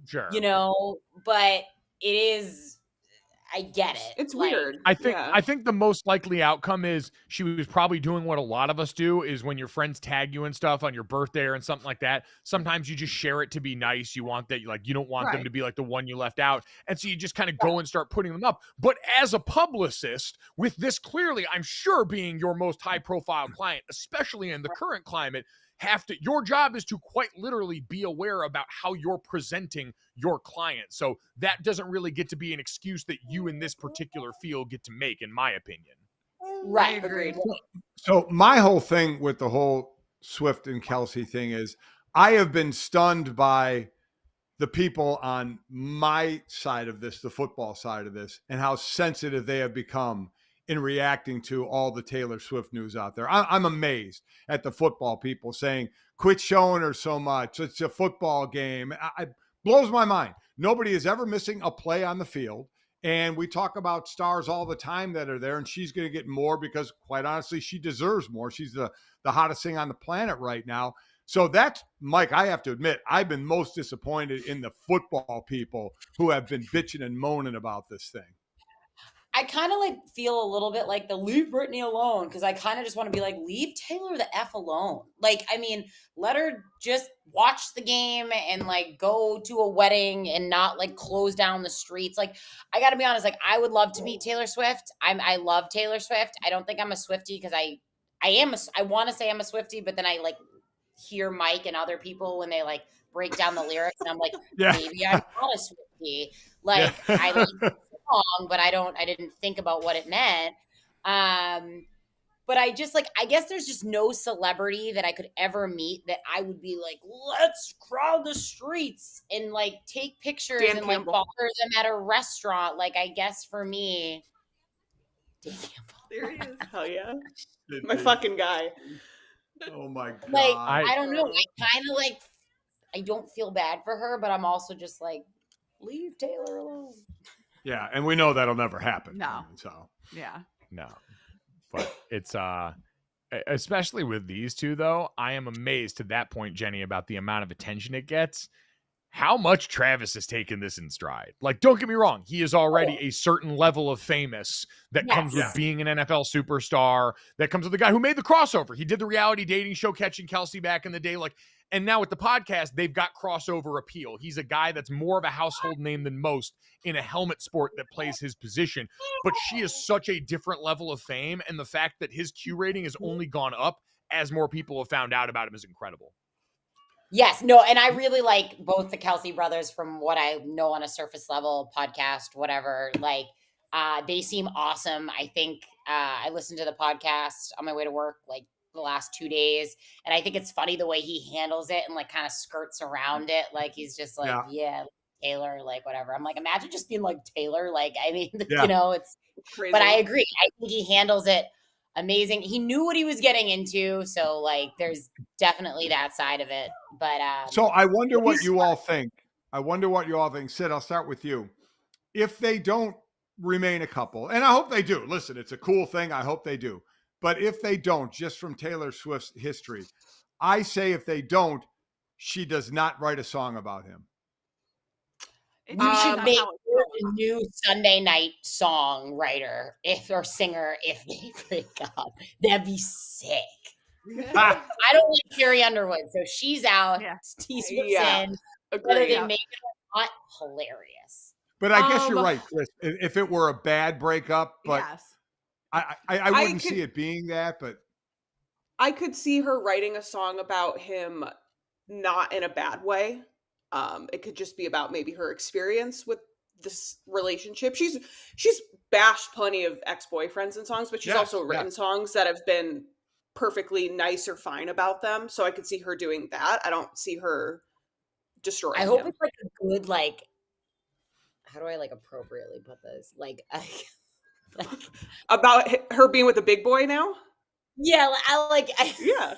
Sure. you know. But it is. I get it. it's Like, weird. I think the most likely outcome is she was probably doing what a lot of us do is when your friends tag you and stuff on your birthday or something like that. Sometimes you just share it to be nice. You want that, like, you don't want them Right. to be like the one you left out. And so you just kind of go and start putting them up. But as a publicist, with this clearly, I'm sure being your most high profile client, especially in the current climate, your job is to quite literally be aware about how you're presenting your client. So that doesn't really get to be an excuse that you in this particular field get to make, in my opinion. right. Agreed. So my whole thing with the whole Swift and Kelsey thing is I have been stunned by the people on my side of this, the football side of this, and how sensitive they have become in reacting to all the Taylor Swift news out there. I'm amazed at the football people saying, quit showing her so much. It's a football game. It blows my mind. Nobody is ever missing a play on the field. And we talk about stars all the time that are there, and she's going to get more because, quite honestly, she deserves more. She's the hottest thing on the planet right now. So that's, Mike, I have to admit, I've been most disappointed in the football people who have been bitching and moaning about this thing. I kind of like feel a little bit like the leave Brittany alone because I kind of just want to be like, leave Taylor the F alone. Like, I mean, let her just watch the game and like go to a wedding and not like close down the streets. Like, I got to be honest, like, I would love to meet Taylor Swift. I love Taylor Swift. I don't think I'm a Swiftie because I want to say I'm a Swiftie, but then I like hear Mike and other people when they like break down the lyrics and I'm like, Yeah. maybe I'm not a Swiftie. Like, Yeah. I like the song, but I didn't think about what it meant. But I just like, I guess there's just no celebrity that I could ever meet that I would be like, let's crowd the streets and like take pictures Dan and like Campbell. bother them at a restaurant. Like, I guess for me, Dan Campbell. There he is. Hell yeah. My fucking guy. Oh my God. Like, I don't know. I kind of like, I don't feel bad for her, but I'm also just like, leave Taylor alone. Yeah. And we know that'll never happen. No. So, Yeah. No. But it's especially with these two though, I am amazed to that point, Jenny, about the amount of attention it gets. How much Travis has taken this in stride. Like, don't get me wrong, he is already a certain level of famous that comes with being an NFL superstar, that comes with the guy who made the crossover. He did the reality dating show Catching Kelsey back in the day. Like, and now with the podcast, they've got crossover appeal. He's a guy that's more of a household name than most in a helmet sport that plays his position. But she is such a different level of fame, and the fact that his Q rating has only gone up as more people have found out about him is incredible. Yes, no, and I really like both the Kelsey brothers from what I know on a surface level podcast, whatever. Like, they seem awesome. I think I listened to the podcast on my way to work like the last 2 days, and I think it's funny the way he handles it and like kind of skirts around it. Like, he's just like, yeah, Taylor, like whatever. I'm like, imagine just being like Taylor. Like, I mean, you know, it's Crazy. But I agree. I think he handles it amazing. He knew what he was getting into, so like there's definitely that side of it. But so I wonder what you all think. Sid, I'll start with you. If they don't remain a couple, and I hope they do. Listen, it's a cool thing. I hope they do. But if they don't, just from Taylor Swift's history, I say if they don't, she does not write a song about him. It You depends should on make how it's her going. a new Sunday night songwriter or singer if they break up. That'd be sick. I don't like Carrie Underwood, so she's out. Yeah. T Swift's Yeah. in. Whether Agreed. they make it or not, hilarious. But I guess you're Um, right, Chris. If it were a bad breakup, but Yes. I wouldn't see it being that. But I could see her writing a song about him not in a bad way. It could just be about maybe her experience with this relationship. She's bashed plenty of ex-boyfriends in songs, but she's Yes, also written yes. songs that have been perfectly nice or fine about them. So I could see her doing that. I don't see her destroying I hope him. it's like a good, like, how do I like appropriately put this? Like About her being with a big boy now? yeah, Yeah.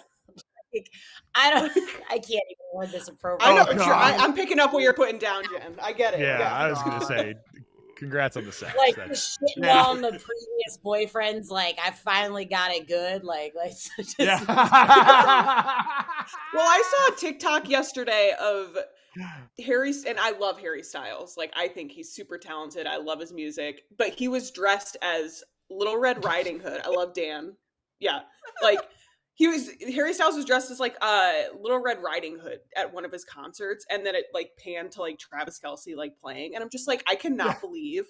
I can't even word this I appropriately. know. Oh, Sure, God. I'm picking up what you're putting down, Jen. I get it. Yeah, I was God. gonna say, congrats on the sex. Like That's- shitting Yeah. on the previous boyfriends, like I finally got it good. Like just, yeah. Well, I saw a TikTok yesterday of Harry, and I love Harry Styles. Like, I think he's super talented. I love his music. But he was dressed as Little Red Riding Hood. I love Dan. Yeah. Like, Harry Styles was dressed as like Little Red Riding Hood at one of his concerts. And then it like panned to like Travis Kelce like playing. And I'm just like, I cannot believe,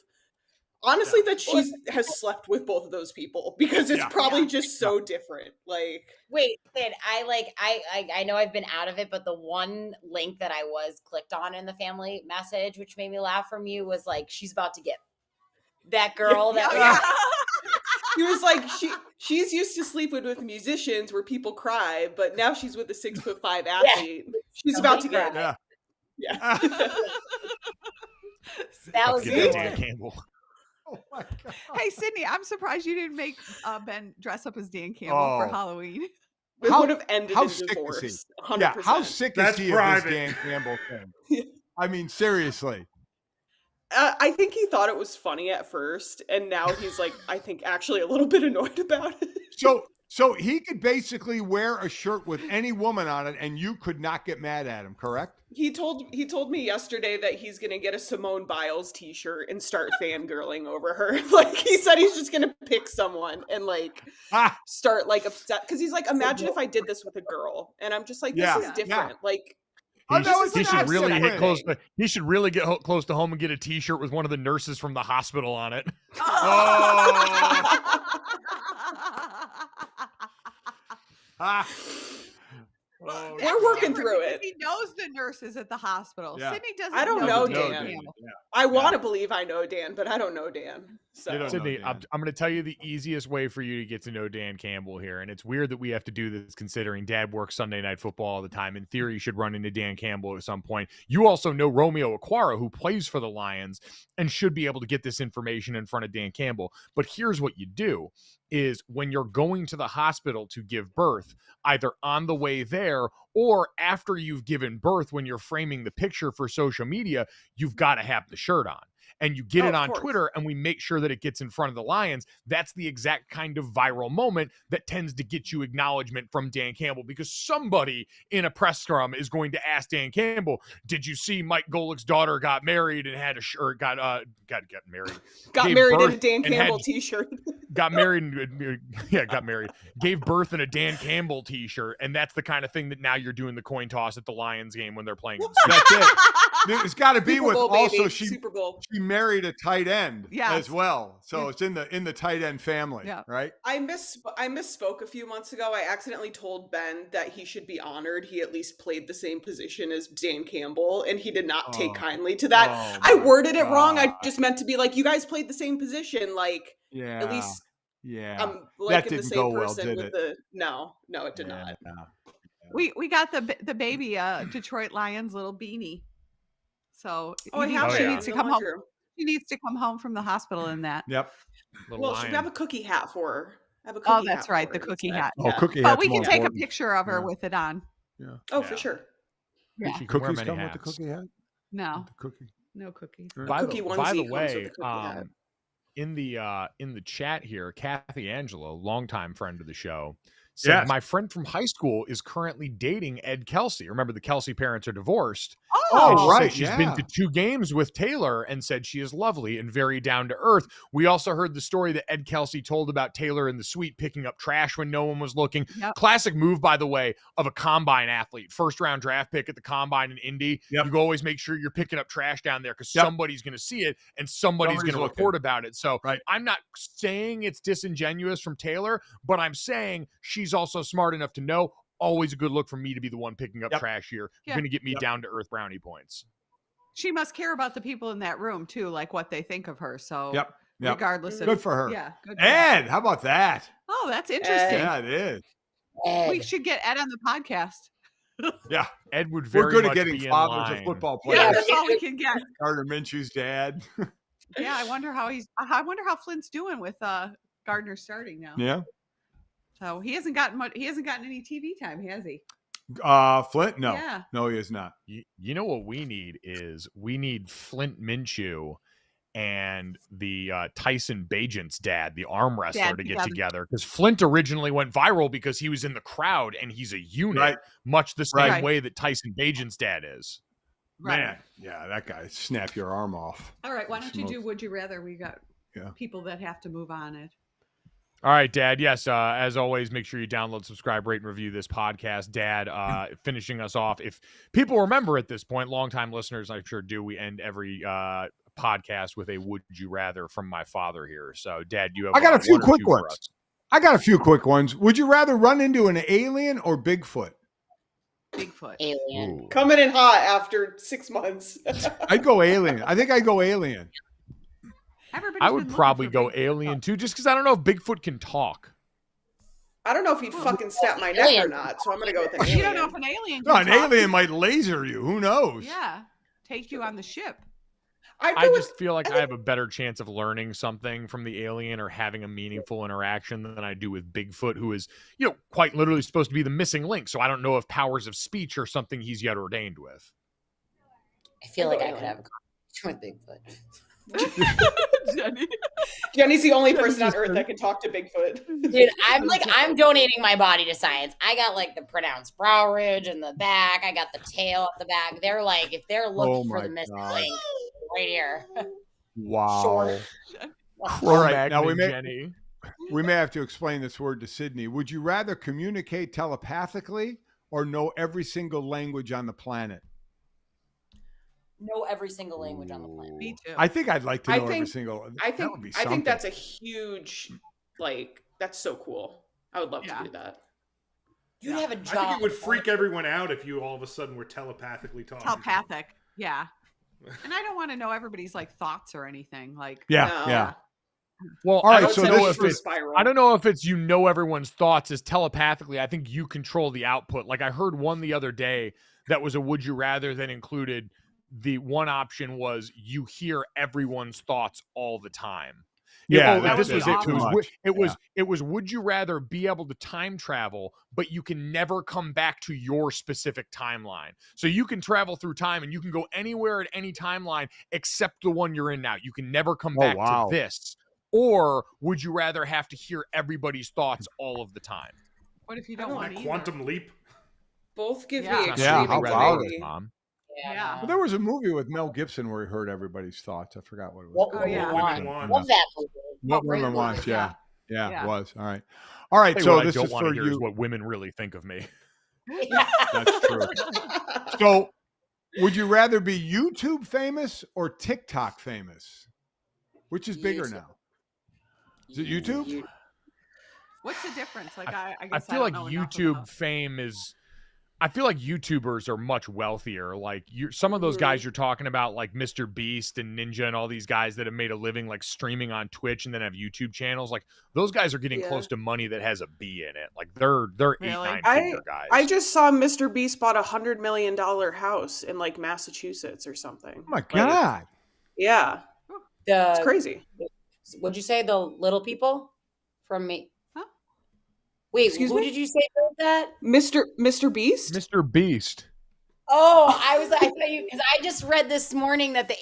honestly, that she has slept with both of those people because it's Yeah. probably just so different. Like, wait, Sid, I know I've been out of it, but the one link that I was clicked on in the family message, which made me laugh from you, was like she's about to get that girl that Yeah. he was like, she's used to sleeping with musicians where people cry, but now she's with a 6'5" athlete. She's about to get Yeah. yeah. that was Get good. that Dan Campbell. Oh my God. Hey, Sydney, I'm surprised you didn't make Ben dress up as Dan Campbell for Oh. Halloween. It How- would have ended how in sick is he? divorce. 100%. Yeah, how sick That's is he private. of this Dan Campbell thing? I mean, seriously. I think he thought it was funny at first, and now he's like, I think actually a little bit annoyed about it. So he could basically wear a shirt with any woman on it, and you could not get mad at him, correct? He told me yesterday that he's gonna get a Simone Biles t-shirt and start fangirling over her. Like, he said he's just gonna pick someone and like Ah, start like upset because he's like, imagine if I did this with a girl, and I'm just like, this Yeah, is different. Like, Oh, He, no, should- it's he should not really hit different. close. He should really get close to home and get a T-shirt with one of the nurses from the hospital on it. Oh. ah. Oh, We're working through Because it. He knows the nurses at the hospital. Yeah. Sydney doesn't. I don't know know Dan Dan. Campbell. Yeah. I want to believe I know Dan, but I don't know Dan. So You don't know. Sydney, Dan. I'm going to tell you the easiest way for you to get to know Dan Campbell here, and it's weird that we have to do this considering Dad works Sunday Night Football all the time. In theory, you should run into Dan Campbell at some point. You also know Romeo Aquara, who plays for the Lions, and should be able to get this information in front of Dan Campbell. But here's what you do. Is when you're going to the hospital to give birth, either on the way there or after you've given birth, when you're framing the picture for social media, you've got to have the shirt on. And you get Oh, it of on course. Twitter, and we make sure that it gets in front of the Lions. That's the exact kind of viral moment that tends to get you acknowledgement from Dan Campbell, because somebody in a press scrum is going to ask Dan Campbell, "Did you see Mike Golic's daughter got married and had a shirt? Got married? got Gave married in a birth Dan and Campbell had- t-shirt. Got married and got married, gave birth in a Dan Campbell t-shirt," and that's the kind of thing that now you're doing the coin toss at the Lions game when they're playing. That's it. It's got to be Super with Bowl, also baby. she Super Bowl. married a tight end Yes. as well. So it's in the tight end family, Yeah. right? I misspoke a few months ago. I accidentally told Ben that he should be honored. He at least played the same position as Dan Campbell, and he did not take Oh. kindly to that. Oh, I my worded it wrong. I God. just meant to be like, you guys played the same position. Like, Yeah. at least yeah. I'm liking the didn't same go well, person did with it? the no, it did not. We got the baby Detroit Lions little beanie. So Oh, I he have needs- it she in needs to the come home. laundry room. She needs to come home from the hospital in that. Yep. Little Well, lion. should have a cookie hat for her. I have a Oh, cookie that's hat right, for the her cookie instead. hat. Oh, Yeah. cookie But hat's we can more take a important. picture of her Yeah. with it on. Oh, Yeah. for sure. Yeah. She can wear Cookies many come hats. with the cookie hat? No, The cookie. no cookies. By Cookie the onesie by the comes with way, a cookie hat. in the chat here, Kathy Angelo, longtime friend of the show, said, Yes. my friend from high school is currently dating Ed Kelsey. Remember, the Kelsey parents are divorced. Oh, And she right. said she's been to 2 games with Taylor and said she is lovely and very down to earth. We also heard the story that Ed Kelsey told about Taylor in the suite picking up trash when no one was looking. Yep. Classic move, by the way, of a combine athlete. First round draft pick at the combine in Indy. Yep. You always make sure you're picking up trash down there because Yep. somebody's going to see it and somebody's going to looking. report about it. So Right. I'm not saying it's disingenuous from Taylor, but I'm saying she's also smart enough to know always a good look for me to be the one picking up Yep. trash here. Yeah. Going to get me Yep. down to earth brownie points. She must care about the people in that room too, like what they think of her. So Yep. Yep. regardless of Good for her. Yeah. Good for her. Ed, how about that? Oh, that's interesting. Yeah, it is. We Ed. should get Ed on the podcast. Yeah. Ed would very We're good at much getting be in fathers of line. football Yeah, players. that's all we can get. Gardner Minshew's dad. Yeah, I wonder how Flint's doing with Gardner starting now. Yeah. So he hasn't gotten any TV time, has he? Flint? No. Yeah. No, he is not. You know what we need Flint Minshew and the Tyson Bagent's dad, the arm wrestler, to get together. Because Flint originally went viral because he was in the crowd and he's a unit, Right. much the same Right. way that Tyson Bagent's dad is. Right. Man. Yeah, that guy snap your arm off. All right, why don't you do Smoke. Would You Rather? We got Yeah. people that have to move on it. All right, Dad. Yes, as always, make sure you download, subscribe, rate, and review this podcast. Dad, finishing us off. If people remember at this point, longtime listeners, I'm sure do, we end every podcast with a Would You Rather from my father here. So, Dad, you have I got a few one or quick two for ones. us. I got a few quick ones. Would you rather run into an alien or Bigfoot? Bigfoot. Alien. Ooh. Coming in hot after 6 months. I'd go alien. I think I'd go alien. Everybody's I been would looking probably for go Bigfoot. alien too, just because I don't know if Bigfoot can talk. I don't know if he'd fucking snap my neck or not, so I'm gonna go with an alien. You don't know if an alien. No, can an talk. alien might laser you. Who knows? Yeah, take you on the ship. I'd I go with just feel like I have a better chance of learning something from the alien or having a meaningful interaction than I do with Bigfoot, who is, quite literally supposed to be the missing link. So I don't know if powers of speech are something he's yet ordained with. I feel I'd like go I could alien. have a conversation with Bigfoot. Jenny. Jenny's the only person on Earth that can talk to Bigfoot. Dude, I'm donating my body to science. I got like the pronounced brow ridge in the back. I got the tail at the back. They're like, if they're looking for my the missing God. link, right here. Wow. Sure. All right. Now we Jenny. may have to explain this word to Sydney. Would you rather communicate telepathically or know every single language on the planet? Know every single language on the planet. Me too. I think I'd like to I know every think- single. I that think would be I think something. that's a huge, that's so cool. I would love Yeah. to do that. You'd have a I job. think it would freak everyone out if you all of a sudden were telepathically talking. Telepathic. Yeah. And I don't want to know everybody's like thoughts or anything. Like, Yeah, No. yeah. Well, All right, I don't so know this if is- it's spiral. I don't know if it's everyone's thoughts is telepathically. I think you control the output. Like I heard one the other day that was a would you rather that included the one option was you hear everyone's thoughts all the time. Yeah, that this would was be it. awful. It was would you rather be able to time travel, but you can never come back to your specific timeline. So you can travel through time and you can go anywhere at any timeline except the one you're in now. You can never come back wow. to this. Or would you rather have to hear everybody's thoughts all of the time? what if you I don't don't want That to either? quantum leap. Both give Yeah. me Yeah, extreme how about anxiety. it, Mom? Yeah. Well, there was a movie with Mel Gibson where he heard everybody's thoughts. I forgot what it was. What called. would yeah. you Women want? want. Love that movie. What Great Women movie, Want? Yeah, Yeah. it was. All right. All right. Hey, So what this I don't is want for to hear is you. what women really think of me. That's true. So, would you rather be YouTube famous or TikTok famous? Which is bigger YouTube. now? Is it YouTube? What's the difference? Like, I I guess feel don't like know enough YouTube about- fame is. I feel like YouTubers are much wealthier. Like some of those guys you're talking about, like Mr. Beast and Ninja and all these guys that have made a living like streaming on Twitch and then have YouTube channels. Like those guys are getting Yeah. close to money that has a B in it. Like they're Really? 8-9 figure guys. I just saw Mr. Beast bought $100 million house in like Massachusetts or something. Oh my Like, God. yeah, it's The crazy. Would you say the little people from me? Huh? Wait, Excuse who me? did you say wrote that? Mr. Beast? Mr. Beast. Oh, I thought you, because I just read this morning that the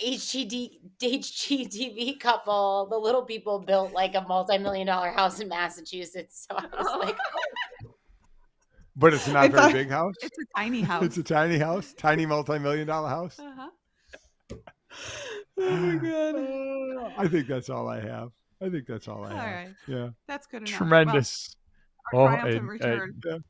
HGTV couple, the little people, built like a multi-million-dollar house in Massachusetts. So I was like, But it's not a I very thought- big house. It's a tiny house. It's a tiny house, tiny multi-million-dollar house. Uh-huh. Oh my god. I think that's all I have. I think that's all I All have. right. Yeah. That's good enough. Tremendous. Well, our Oh, triumphant and, return.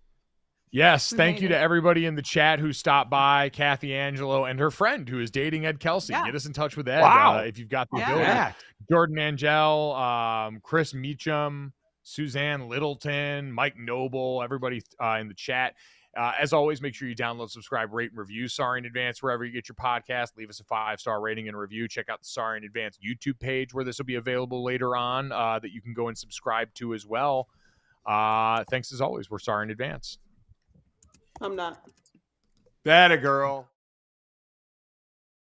Yes, We thank made you to it. everybody in the chat who stopped by, Kathy Angelo and her friend who is dating Ed Kelsey. Yeah. Get us in touch with Ed Wow. if you've got the Yeah. ability. Yeah. Jordan Angel, Chris Meacham, Suzanne Littleton, Mike Noble, everybody in the chat. As always, make sure you download, subscribe, rate, and review Sorry in Advance wherever you get your podcast. Leave us a 5-star rating and a review. Check out the Sorry in Advance YouTube page where this will be available later on that you can go and subscribe to as well. Thanks as always. We're Sorry in Advance. I'm not. That a girl.